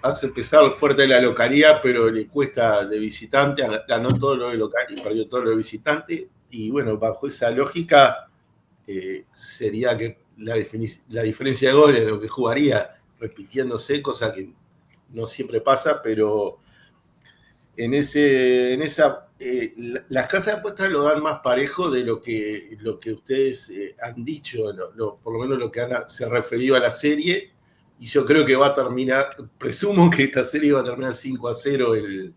hace pesar fuerte de la localidad, pero le cuesta de visitante. Ganó todo lo de local y perdió todo lo de visitante. Y bueno, bajo esa lógica, sería que la diferencia de goles, lo que jugaría repitiéndose, cosa que no siempre pasa, pero las casas de apuestas lo dan más parejo de lo que ustedes han dicho, por lo menos lo que se ha referido a la serie, y yo creo que va a terminar, presumo que esta serie va a terminar 5-0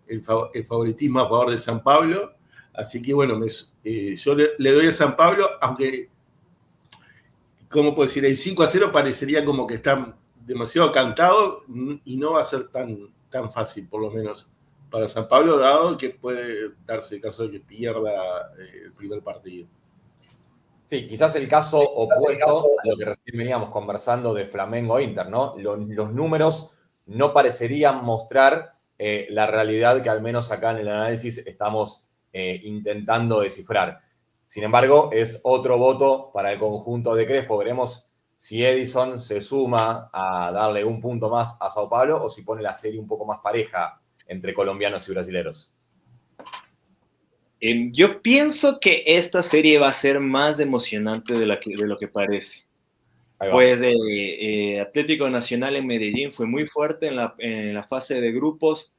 el favoritismo a favor de San Pablo, así que bueno, yo le doy a San Pablo, aunque, ¿cómo puedo decir? El 5-0 parecería como que está demasiado cantado y no va a ser tan fácil, por lo menos para San Pablo, dado que puede darse el caso de que pierda el primer partido. Sí, quizás el caso opuesto a lo que recién veníamos conversando de Flamengo-Inter, ¿no? Los números no parecerían mostrar la realidad que al menos acá en el análisis estamos intentando descifrar. Sin embargo, es otro voto para el conjunto de Crespo. Veremos si Edison se suma a darle un punto más a Sao Paulo o si pone la serie un poco más pareja entre colombianos y brasileros. Yo pienso que esta serie va a ser más emocionante de lo que parece. Pues Atlético Nacional en Medellín fue muy fuerte en la fase de grupos.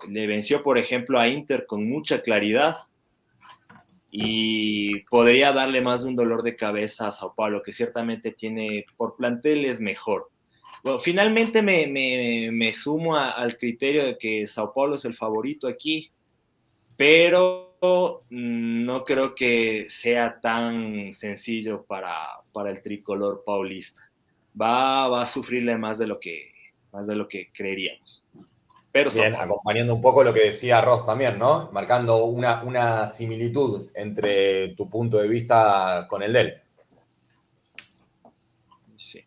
Le venció, por ejemplo, a Inter con mucha claridad y podría darle más de un dolor de cabeza a Sao Paulo, que ciertamente tiene por planteles mejor. Bueno, finalmente me sumo al criterio de que Sao Paulo es el favorito aquí, pero no creo que sea tan sencillo para el tricolor paulista. Va a sufrirle más de lo que creeríamos. Pero bien, acompañando un poco lo que decía Ross también, ¿no? Marcando una similitud entre tu punto de vista con el de él. Sí.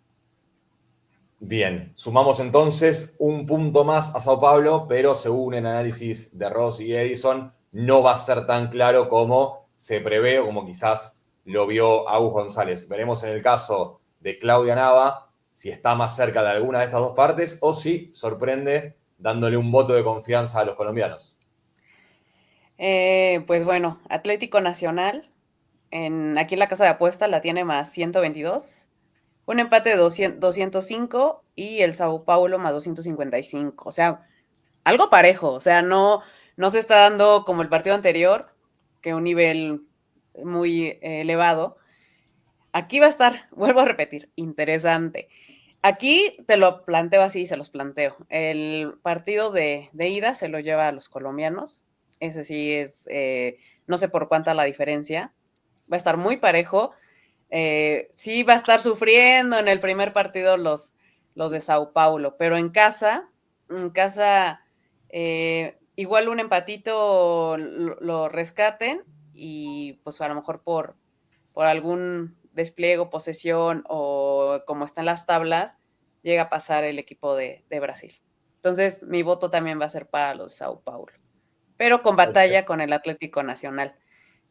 Bien, sumamos entonces un punto más a Sao Paulo, pero según el análisis de Ross y Edison, no va a ser tan claro como se prevé o como quizás lo vio Agus González. Veremos en el caso de Claudia Nava si está más cerca de alguna de estas dos partes o si sorprende dándole un voto de confianza a los colombianos. Pues bueno, Atlético Nacional, aquí en la casa de apuestas la tiene más 122, un empate de 205 y el Sao Paulo más 255. O sea, algo parejo, o sea, no se está dando como el partido anterior, que un nivel muy elevado. Aquí va a estar, vuelvo a repetir, interesante. Aquí te lo planteo así, se los planteo. El partido de ida se lo lleva a los colombianos. Ese sí es, no sé por cuánta la diferencia. Va a estar muy parejo. Sí va a estar sufriendo en el primer partido los de Sao Paulo, pero en casa igual un empatito lo rescaten y pues a lo mejor por algún despliegue, posesión o como están las tablas, llega a pasar el equipo de Brasil. Entonces, mi voto también va a ser para los Sao Paulo, pero con batalla con el Atlético Nacional,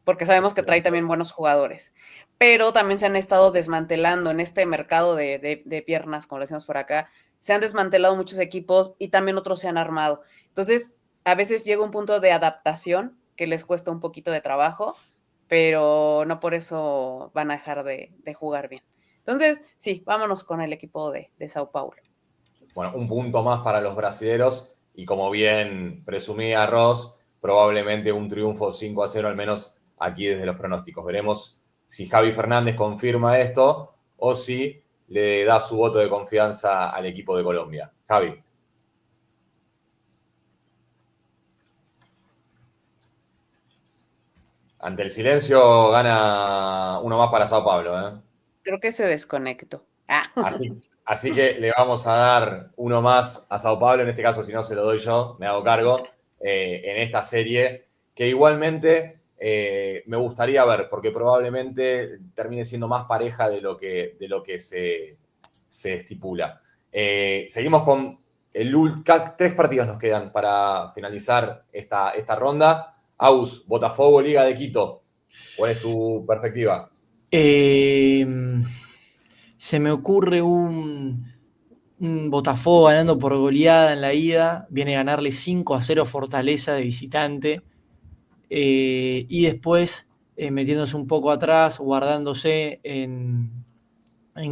porque sabemos que trae también buenos jugadores, pero también se han estado desmantelando en este mercado de piernas, como lo decimos por acá, se han desmantelado muchos equipos y también otros se han armado. Entonces, a veces llega un punto de adaptación que les cuesta un poquito de trabajo, pero no por eso van a dejar de jugar bien. Entonces, sí, vámonos con el equipo de Sao Paulo. Bueno, un punto más para los brasileros y como bien presumía Ross, probablemente un triunfo 5-0 al menos aquí desde los pronósticos. Veremos si Javi Fernández confirma esto o si le da su voto de confianza al equipo de Colombia. Javi. Ante el silencio gana uno más para Sao Paulo, ¿eh? Creo que se desconectó. Así que le vamos a dar uno más a Sao Paulo, en este caso, si no se lo doy yo, me hago cargo, en esta serie, que igualmente me gustaría ver, porque probablemente termine siendo más pareja de lo que se estipula. Seguimos con 3 partidos nos quedan para finalizar esta ronda. Aus, Botafogo, Liga de Quito. ¿Cuál es tu perspectiva? Se me ocurre un Botafogo ganando por goleada en la ida. Viene a ganarle 5-0 Fortaleza de visitante. Y después metiéndose un poco atrás, guardándose en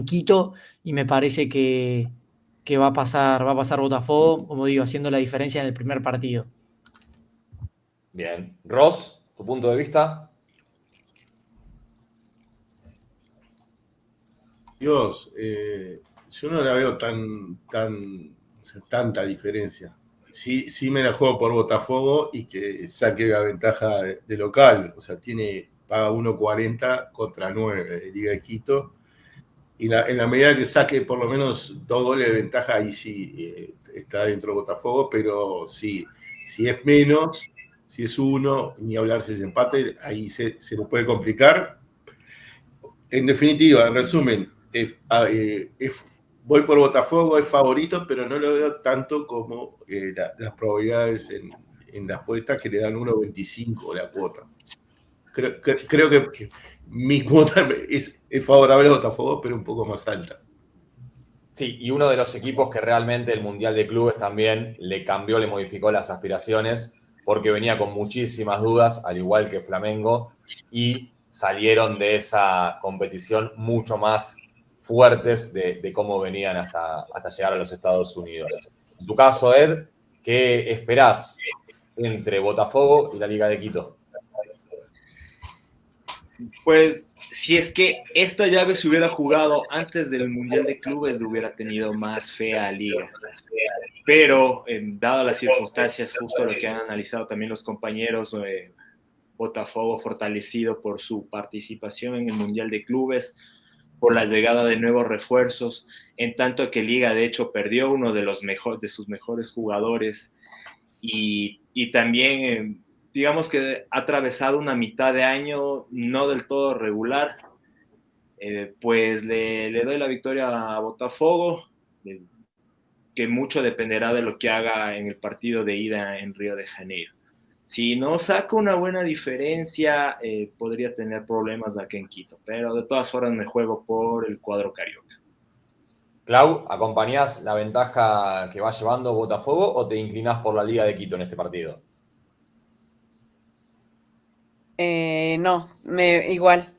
Quito. Y me parece que va a pasar Botafogo, como digo, haciendo la diferencia en el primer partido. Bien. Ross, tu punto de vista. Dios, yo no la veo tanta diferencia. Sí me la juego por Botafogo y que saque la ventaja de local. O sea, paga 1.40 contra 9 de Liga de Quito. Y en la medida que saque por lo menos 2 goles de ventaja, ahí sí está dentro de Botafogo. Pero si es menos, si es 1, ni hablar si es empate, ahí se lo puede complicar. En definitiva, en resumen, voy por Botafogo, es favorito, pero no lo veo tanto como las probabilidades en las apuestas, que le dan 1.25 la cuota. Creo que mi cuota es favorable a Botafogo, pero un poco más alta. Sí, y uno de los equipos que realmente el Mundial de Clubes también le cambió, le modificó las aspiraciones, porque venía con muchísimas dudas, al igual que Flamengo, y salieron de esa competición mucho más fuertes de cómo venían hasta llegar a los Estados Unidos. En tu caso, Ed, ¿qué esperás entre Botafogo y la Liga de Quito? Pues si es que esta llave se hubiera jugado antes del Mundial de Clubes, le hubiera tenido más fe a Liga. Pero, dadas las circunstancias, justo lo que han analizado también los compañeros, Botafogo fortalecido por su participación en el Mundial de Clubes, por la llegada de nuevos refuerzos, en tanto que Liga, de hecho, perdió uno de sus mejores jugadores y también, digamos que ha atravesado una mitad de año no del todo regular, pues le doy la victoria a Botafogo, que mucho dependerá de lo que haga en el partido de ida en Río de Janeiro. Si no saca una buena diferencia, podría tener problemas aquí en Quito, pero de todas formas me juego por el cuadro carioca. Clau, ¿acompañás la ventaja que va llevando Botafogo o te inclinás por la Liga de Quito en este partido? No, igual.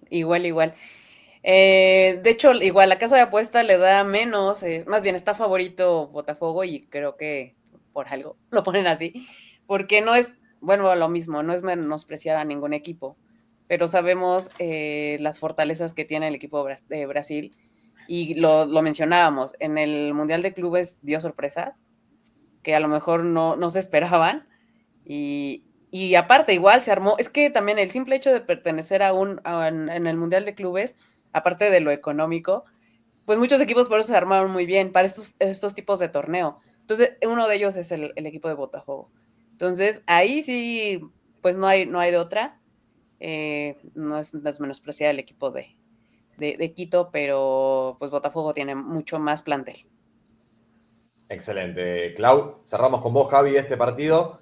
De hecho, igual la casa de apuesta le da menos, más bien está favorito Botafogo y creo que por algo lo ponen así, porque no es, bueno, lo mismo, no es menospreciar a ningún equipo, pero sabemos las fortalezas que tiene el equipo de Brasil y lo mencionábamos, en el Mundial de Clubes dio sorpresas que a lo mejor no se esperaban y aparte igual se armó, es que también el simple hecho de pertenecer en el Mundial de Clubes, aparte de lo económico, pues muchos equipos por eso se armaron muy bien para estos tipos de torneo. Entonces, uno de ellos es el equipo de Botafogo. Entonces, ahí sí, pues no hay de otra. No es menospreciar el equipo de Quito, pero pues Botafogo tiene mucho más plantel. Excelente. Clau, cerramos con vos, Javi, este partido.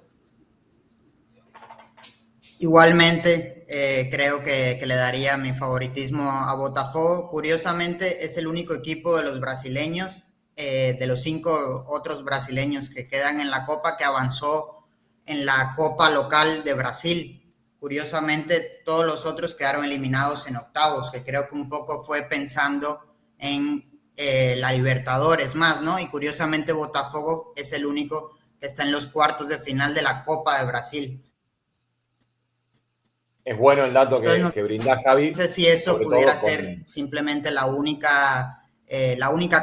Igualmente, creo que le daría mi favoritismo a Botafogo. Curiosamente, es el único equipo de los brasileños, de los 5 otros brasileños que quedan en la Copa, que avanzó en la Copa local de Brasil. Curiosamente, todos los otros quedaron eliminados en octavos, que creo que un poco fue pensando en la Libertadores más, ¿no? Y curiosamente, Botafogo es el único que está en los cuartos de final de la Copa de Brasil. Es bueno el dato que brindás, Javi. No sé si eso pudiera ser simplemente la única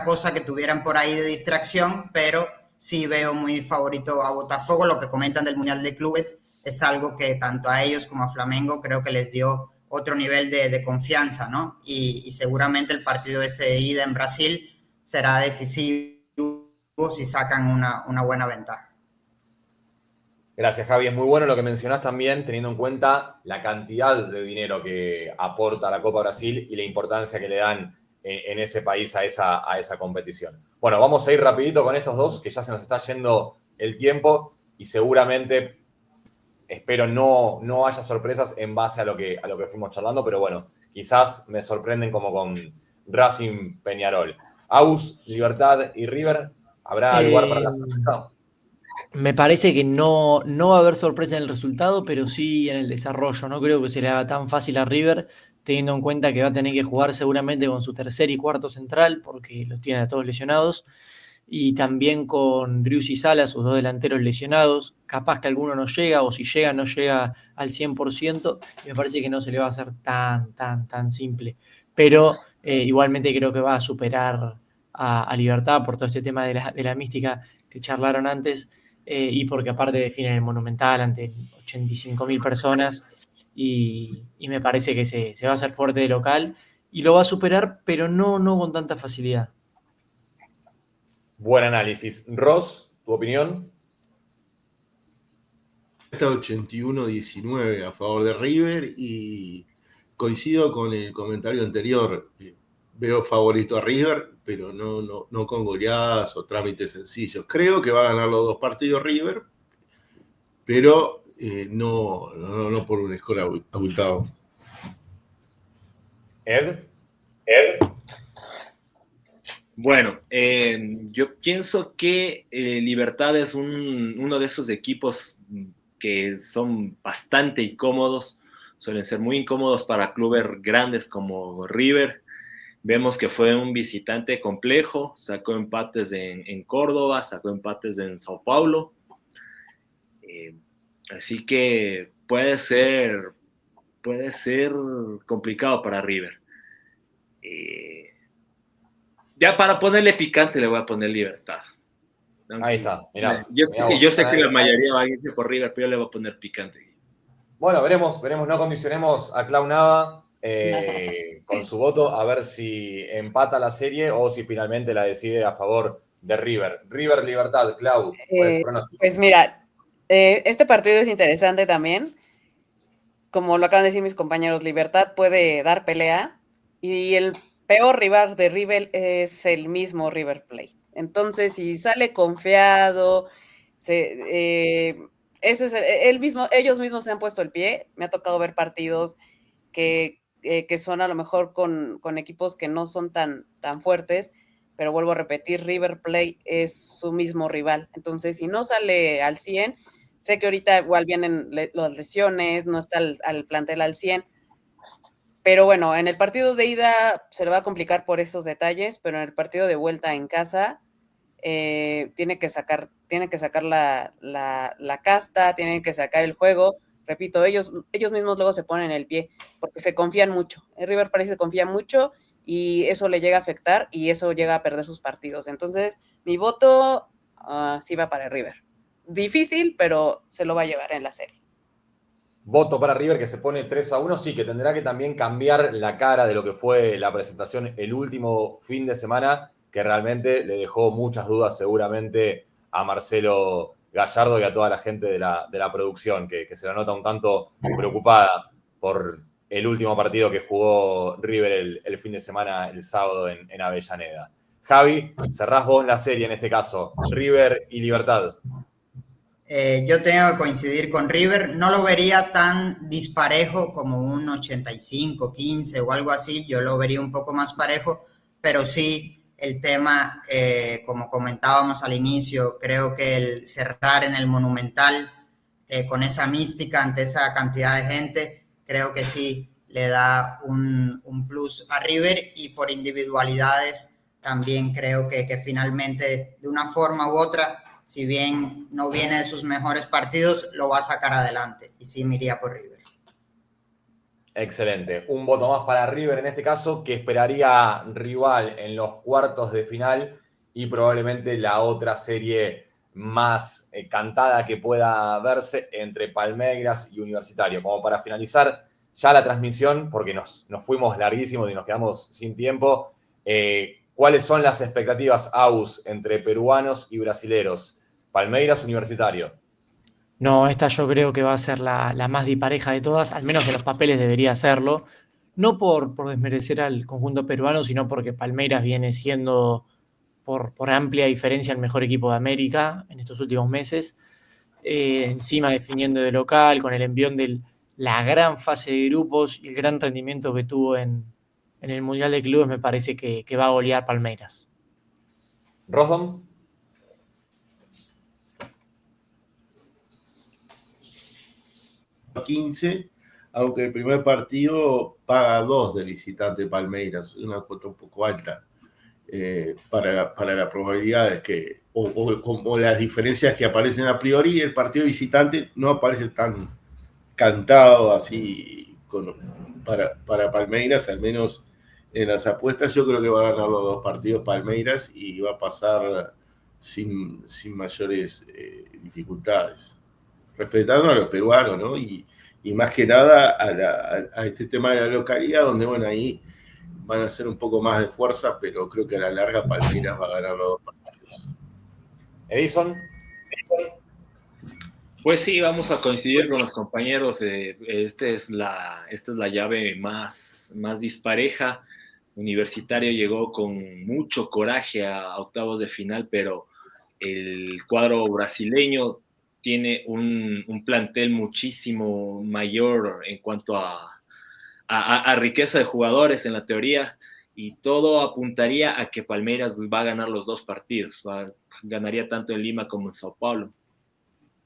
cosa que tuvieran por ahí de distracción, pero sí veo muy favorito a Botafogo. Lo que comentan del Mundial de Clubes es algo que tanto a ellos como a Flamengo creo que les dio otro nivel de confianza, ¿no? Y seguramente el partido de ida en Brasil será decisivo si sacan una buena ventaja. Gracias, Javi. Es muy bueno lo que mencionás también, teniendo en cuenta la cantidad de dinero que aporta la Copa Brasil y la importancia que le dan en ese país a esa competición. Bueno, vamos a ir rapidito con estos dos, que ya se nos está yendo el tiempo y seguramente espero no haya sorpresas en base a lo que fuimos charlando, pero bueno, quizás me sorprenden como con Racing Peñarol. Aus, Libertad y River, ¿habrá lugar para la sorpresa? Me parece que no va a haber sorpresa en el resultado, pero sí en el desarrollo. No creo que se le haga tan fácil a River, teniendo en cuenta que va a tener que jugar seguramente con su tercer y cuarto central, porque los tiene a todos lesionados, y también con Driussi y Sala, sus dos delanteros lesionados. Capaz que alguno no llega, o si llega, no llega al 100%, y me parece que no se le va a hacer tan simple. Pero igualmente creo que va a superar a Libertad por todo este tema de la mística que charlaron antes. Y porque aparte definen el Monumental ante 85.000 personas y me parece que se va a hacer fuerte de local y lo va a superar, pero no con tanta facilidad. Buen análisis. Ross, ¿tu opinión? Está 81-19 a favor de River y coincido con el comentario anterior. Veo favorito a River, pero no con goleadas o trámites sencillos. Creo que va a ganar los dos partidos River, pero no por un score abultado. Ed. Bueno, yo pienso que Libertad es uno de esos equipos que son bastante incómodos, suelen ser muy incómodos para clubes grandes como River. Vemos que fue un visitante complejo, sacó empates en Córdoba, sacó empates en Sao Paulo. Así que puede ser complicado para River. Ya para ponerle picante le voy a poner Libertad. Ahí está, mirá. Yo sé que la mayoría va a irse por River, pero yo le voy a poner picante. Bueno, veremos, no condicionemos a Clau Nava con su voto a ver si empata la serie o si finalmente la decide a favor de River. River, Libertad, Clau, ¿cuál es tu pronóstico? Pues mira, este partido es interesante también. Como lo acaban de decir mis compañeros, Libertad puede dar pelea y el peor rival de River es el mismo River Plate. Entonces, si sale confiado, ellos mismos se han puesto el pie. Me ha tocado ver partidos que son a lo mejor con equipos que no son tan fuertes, pero vuelvo a repetir, River Plate es su mismo rival. Entonces, si no sale al 100, sé que ahorita igual vienen las lesiones, no está al plantel al 100, pero bueno, en el partido de ida se le va a complicar por esos detalles, pero en el partido de vuelta en casa tiene que sacar la casta, tienen que sacar el juego. Repito, ellos mismos luego se ponen el pie porque se confían mucho. El River Plate se confía mucho y eso le llega a afectar y eso llega a perder sus partidos. Entonces, mi voto sí va para el River. Difícil, pero se lo va a llevar en la serie. Voto para River que se pone 3-1, sí, que tendrá que también cambiar la cara de lo que fue la presentación el último fin de semana, que realmente le dejó muchas dudas seguramente a Marcelo Gallardo y a toda la gente de la producción, que se la nota un tanto preocupada por el último partido que jugó River el fin de semana, el sábado en Avellaneda. Javi, cerrás vos la serie en este caso, River y Libertad. Yo tengo que coincidir con River, no lo vería tan disparejo como un 85-15 o algo así, yo lo vería un poco más parejo, pero sí el tema, como comentábamos al inicio, creo que el cerrar en el Monumental con esa mística ante esa cantidad de gente, creo que sí le da un plus a River y por individualidades también creo que finalmente de una forma u otra, si bien no viene de sus mejores partidos, lo va a sacar adelante. Y sí, me iría por River. Excelente. Un voto más para River en este caso, que esperaría rival en los cuartos de final y probablemente la otra serie más cantada que pueda verse entre Palmeiras y Universitario. Como para finalizar ya la transmisión, porque nos fuimos larguísimos y nos quedamos sin tiempo, ¿cuáles son las expectativas, Aus, entre peruanos y brasileros? Palmeiras, Universitario. No, esta yo creo que va a ser la más dispareja de todas, al menos en los papeles debería serlo. No por desmerecer al conjunto peruano, sino porque Palmeiras viene siendo por amplia diferencia el mejor equipo de América en estos últimos meses. Encima definiendo de local, con el envión de la gran fase de grupos y el gran rendimiento que tuvo en el Mundial de Clubes, me parece que va a golear Palmeiras. Rosdom. $15, aunque el primer partido paga 2 de visitante Palmeiras, una cuota un poco alta para las probabilidades que, o las diferencias que aparecen a priori. El partido visitante no aparece tan cantado así para Palmeiras, al menos en las apuestas. Yo creo que va a ganar los dos partidos Palmeiras y va a pasar sin mayores dificultades, respetando a los peruanos, ¿no? Y más que nada a este tema de la localidad, donde, bueno, ahí van a hacer un poco más de fuerza, pero creo que a la larga Palmeiras va a ganar los dos partidos. Edison. Pues sí, vamos a coincidir con los compañeros. Esta es la llave más dispareja. Universitario llegó con mucho coraje a octavos de final, pero el cuadro brasileño tiene un plantel muchísimo mayor en cuanto a riqueza de jugadores en la teoría, y todo apuntaría a que Palmeiras va a ganar los dos partidos. Ganaría tanto en Lima como en Sao Paulo.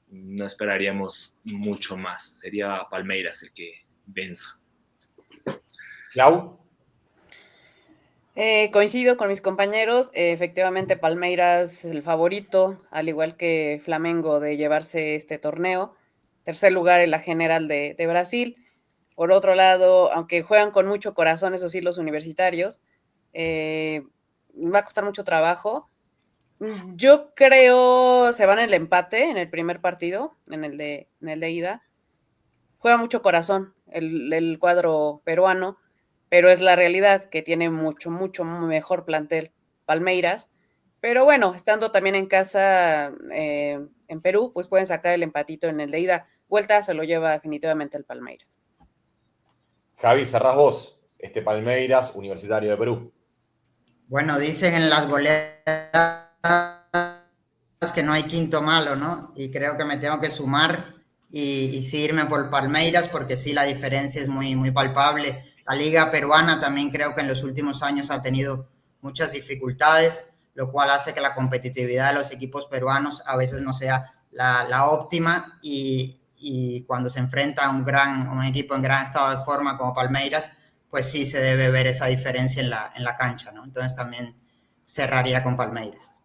No esperaríamos mucho más. Sería Palmeiras el que venza. Clau. Coincido con mis compañeros. Efectivamente, Palmeiras es el favorito, al igual que Flamengo, de llevarse este torneo. Tercer lugar en la general de Brasil. Por otro lado, aunque juegan con mucho corazón, eso sí, los universitarios, va a costar mucho trabajo. Yo creo se van en el empate en el primer partido, en el de ida. Juega mucho corazón el cuadro peruano, pero es la realidad que tiene mucho mejor plantel Palmeiras. Pero bueno, estando también en casa en Perú, pues pueden sacar el empatito en el de ida. Vuelta se lo lleva definitivamente el Palmeiras. Javi, cerrás vos, Palmeiras, Universitario de Perú. Bueno, dicen en las goleadas que no hay quinto malo, ¿no? Y creo que me tengo que sumar y sí irme por Palmeiras, porque sí la diferencia es muy palpable. La liga peruana también creo que en los últimos años ha tenido muchas dificultades, lo cual hace que la competitividad de los equipos peruanos a veces no sea la óptima, y cuando se enfrenta a un equipo en gran estado de forma como Palmeiras, pues sí se debe ver esa diferencia en la cancha, ¿no? Entonces también cerraría con Palmeiras.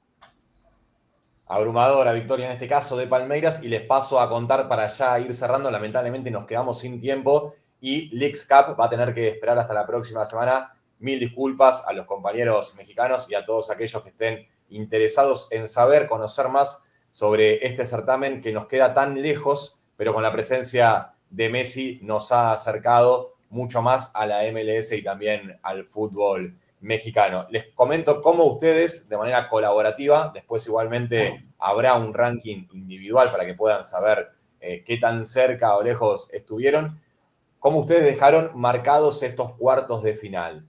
Abrumadora victoria en este caso de Palmeiras, y les paso a contar para ya ir cerrando. Lamentablemente nos quedamos sin tiempo y Leagues Cup va a tener que esperar hasta la próxima semana. Mil disculpas a los compañeros mexicanos y a todos aquellos que estén interesados en saber, conocer más sobre este certamen que nos queda tan lejos, pero con la presencia de Messi nos ha acercado mucho más a la MLS y también al fútbol mexicano. Les comento cómo ustedes, de manera colaborativa, después igualmente habrá un ranking individual para que puedan saber qué tan cerca o lejos estuvieron, cómo ustedes dejaron marcados estos cuartos de final.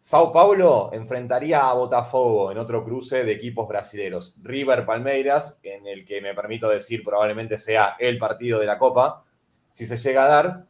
Sao Paulo enfrentaría a Botafogo en otro cruce de equipos brasileños. River Palmeiras, en el que me permito decir probablemente sea el partido de la Copa, si se llega a dar.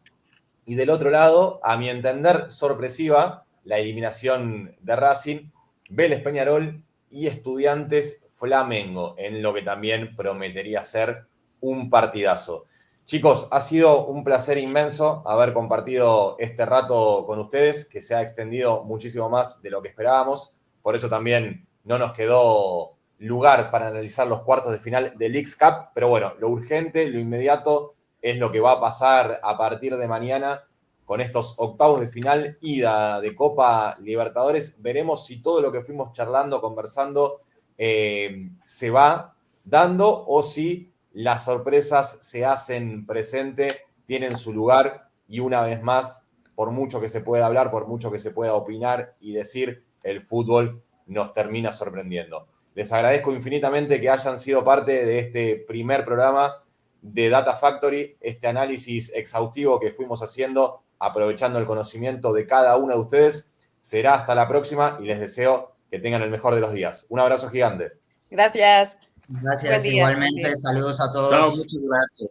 Y del otro lado, a mi entender, sorpresiva, la eliminación de Racing, Vélez Peñarol y Estudiantes Flamengo, en lo que también prometería ser un partidazo. Chicos, ha sido un placer inmenso haber compartido este rato con ustedes, que se ha extendido muchísimo más de lo que esperábamos. Por eso también no nos quedó lugar para analizar los cuartos de final de Leagues Cup. Pero bueno, lo urgente, lo inmediato, es lo que va a pasar a partir de mañana con estos octavos de final, ida de Copa Libertadores. Veremos si todo lo que fuimos charlando, conversando, se va dando o si las sorpresas se hacen presente, tienen su lugar y una vez más, por mucho que se pueda hablar, por mucho que se pueda opinar y decir, el fútbol nos termina sorprendiendo. Les agradezco infinitamente que hayan sido parte de este primer programa de Data Factory, este análisis exhaustivo que fuimos haciendo, aprovechando el conocimiento de cada uno de ustedes. Será hasta la próxima y les deseo que tengan el mejor de los días. Un abrazo gigante. Gracias. Gracias, Buen día, igualmente. buen día. Saludos a Chao, todos. muchas gracias.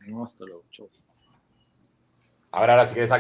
No, hasta luego. Chao. Ahora si querés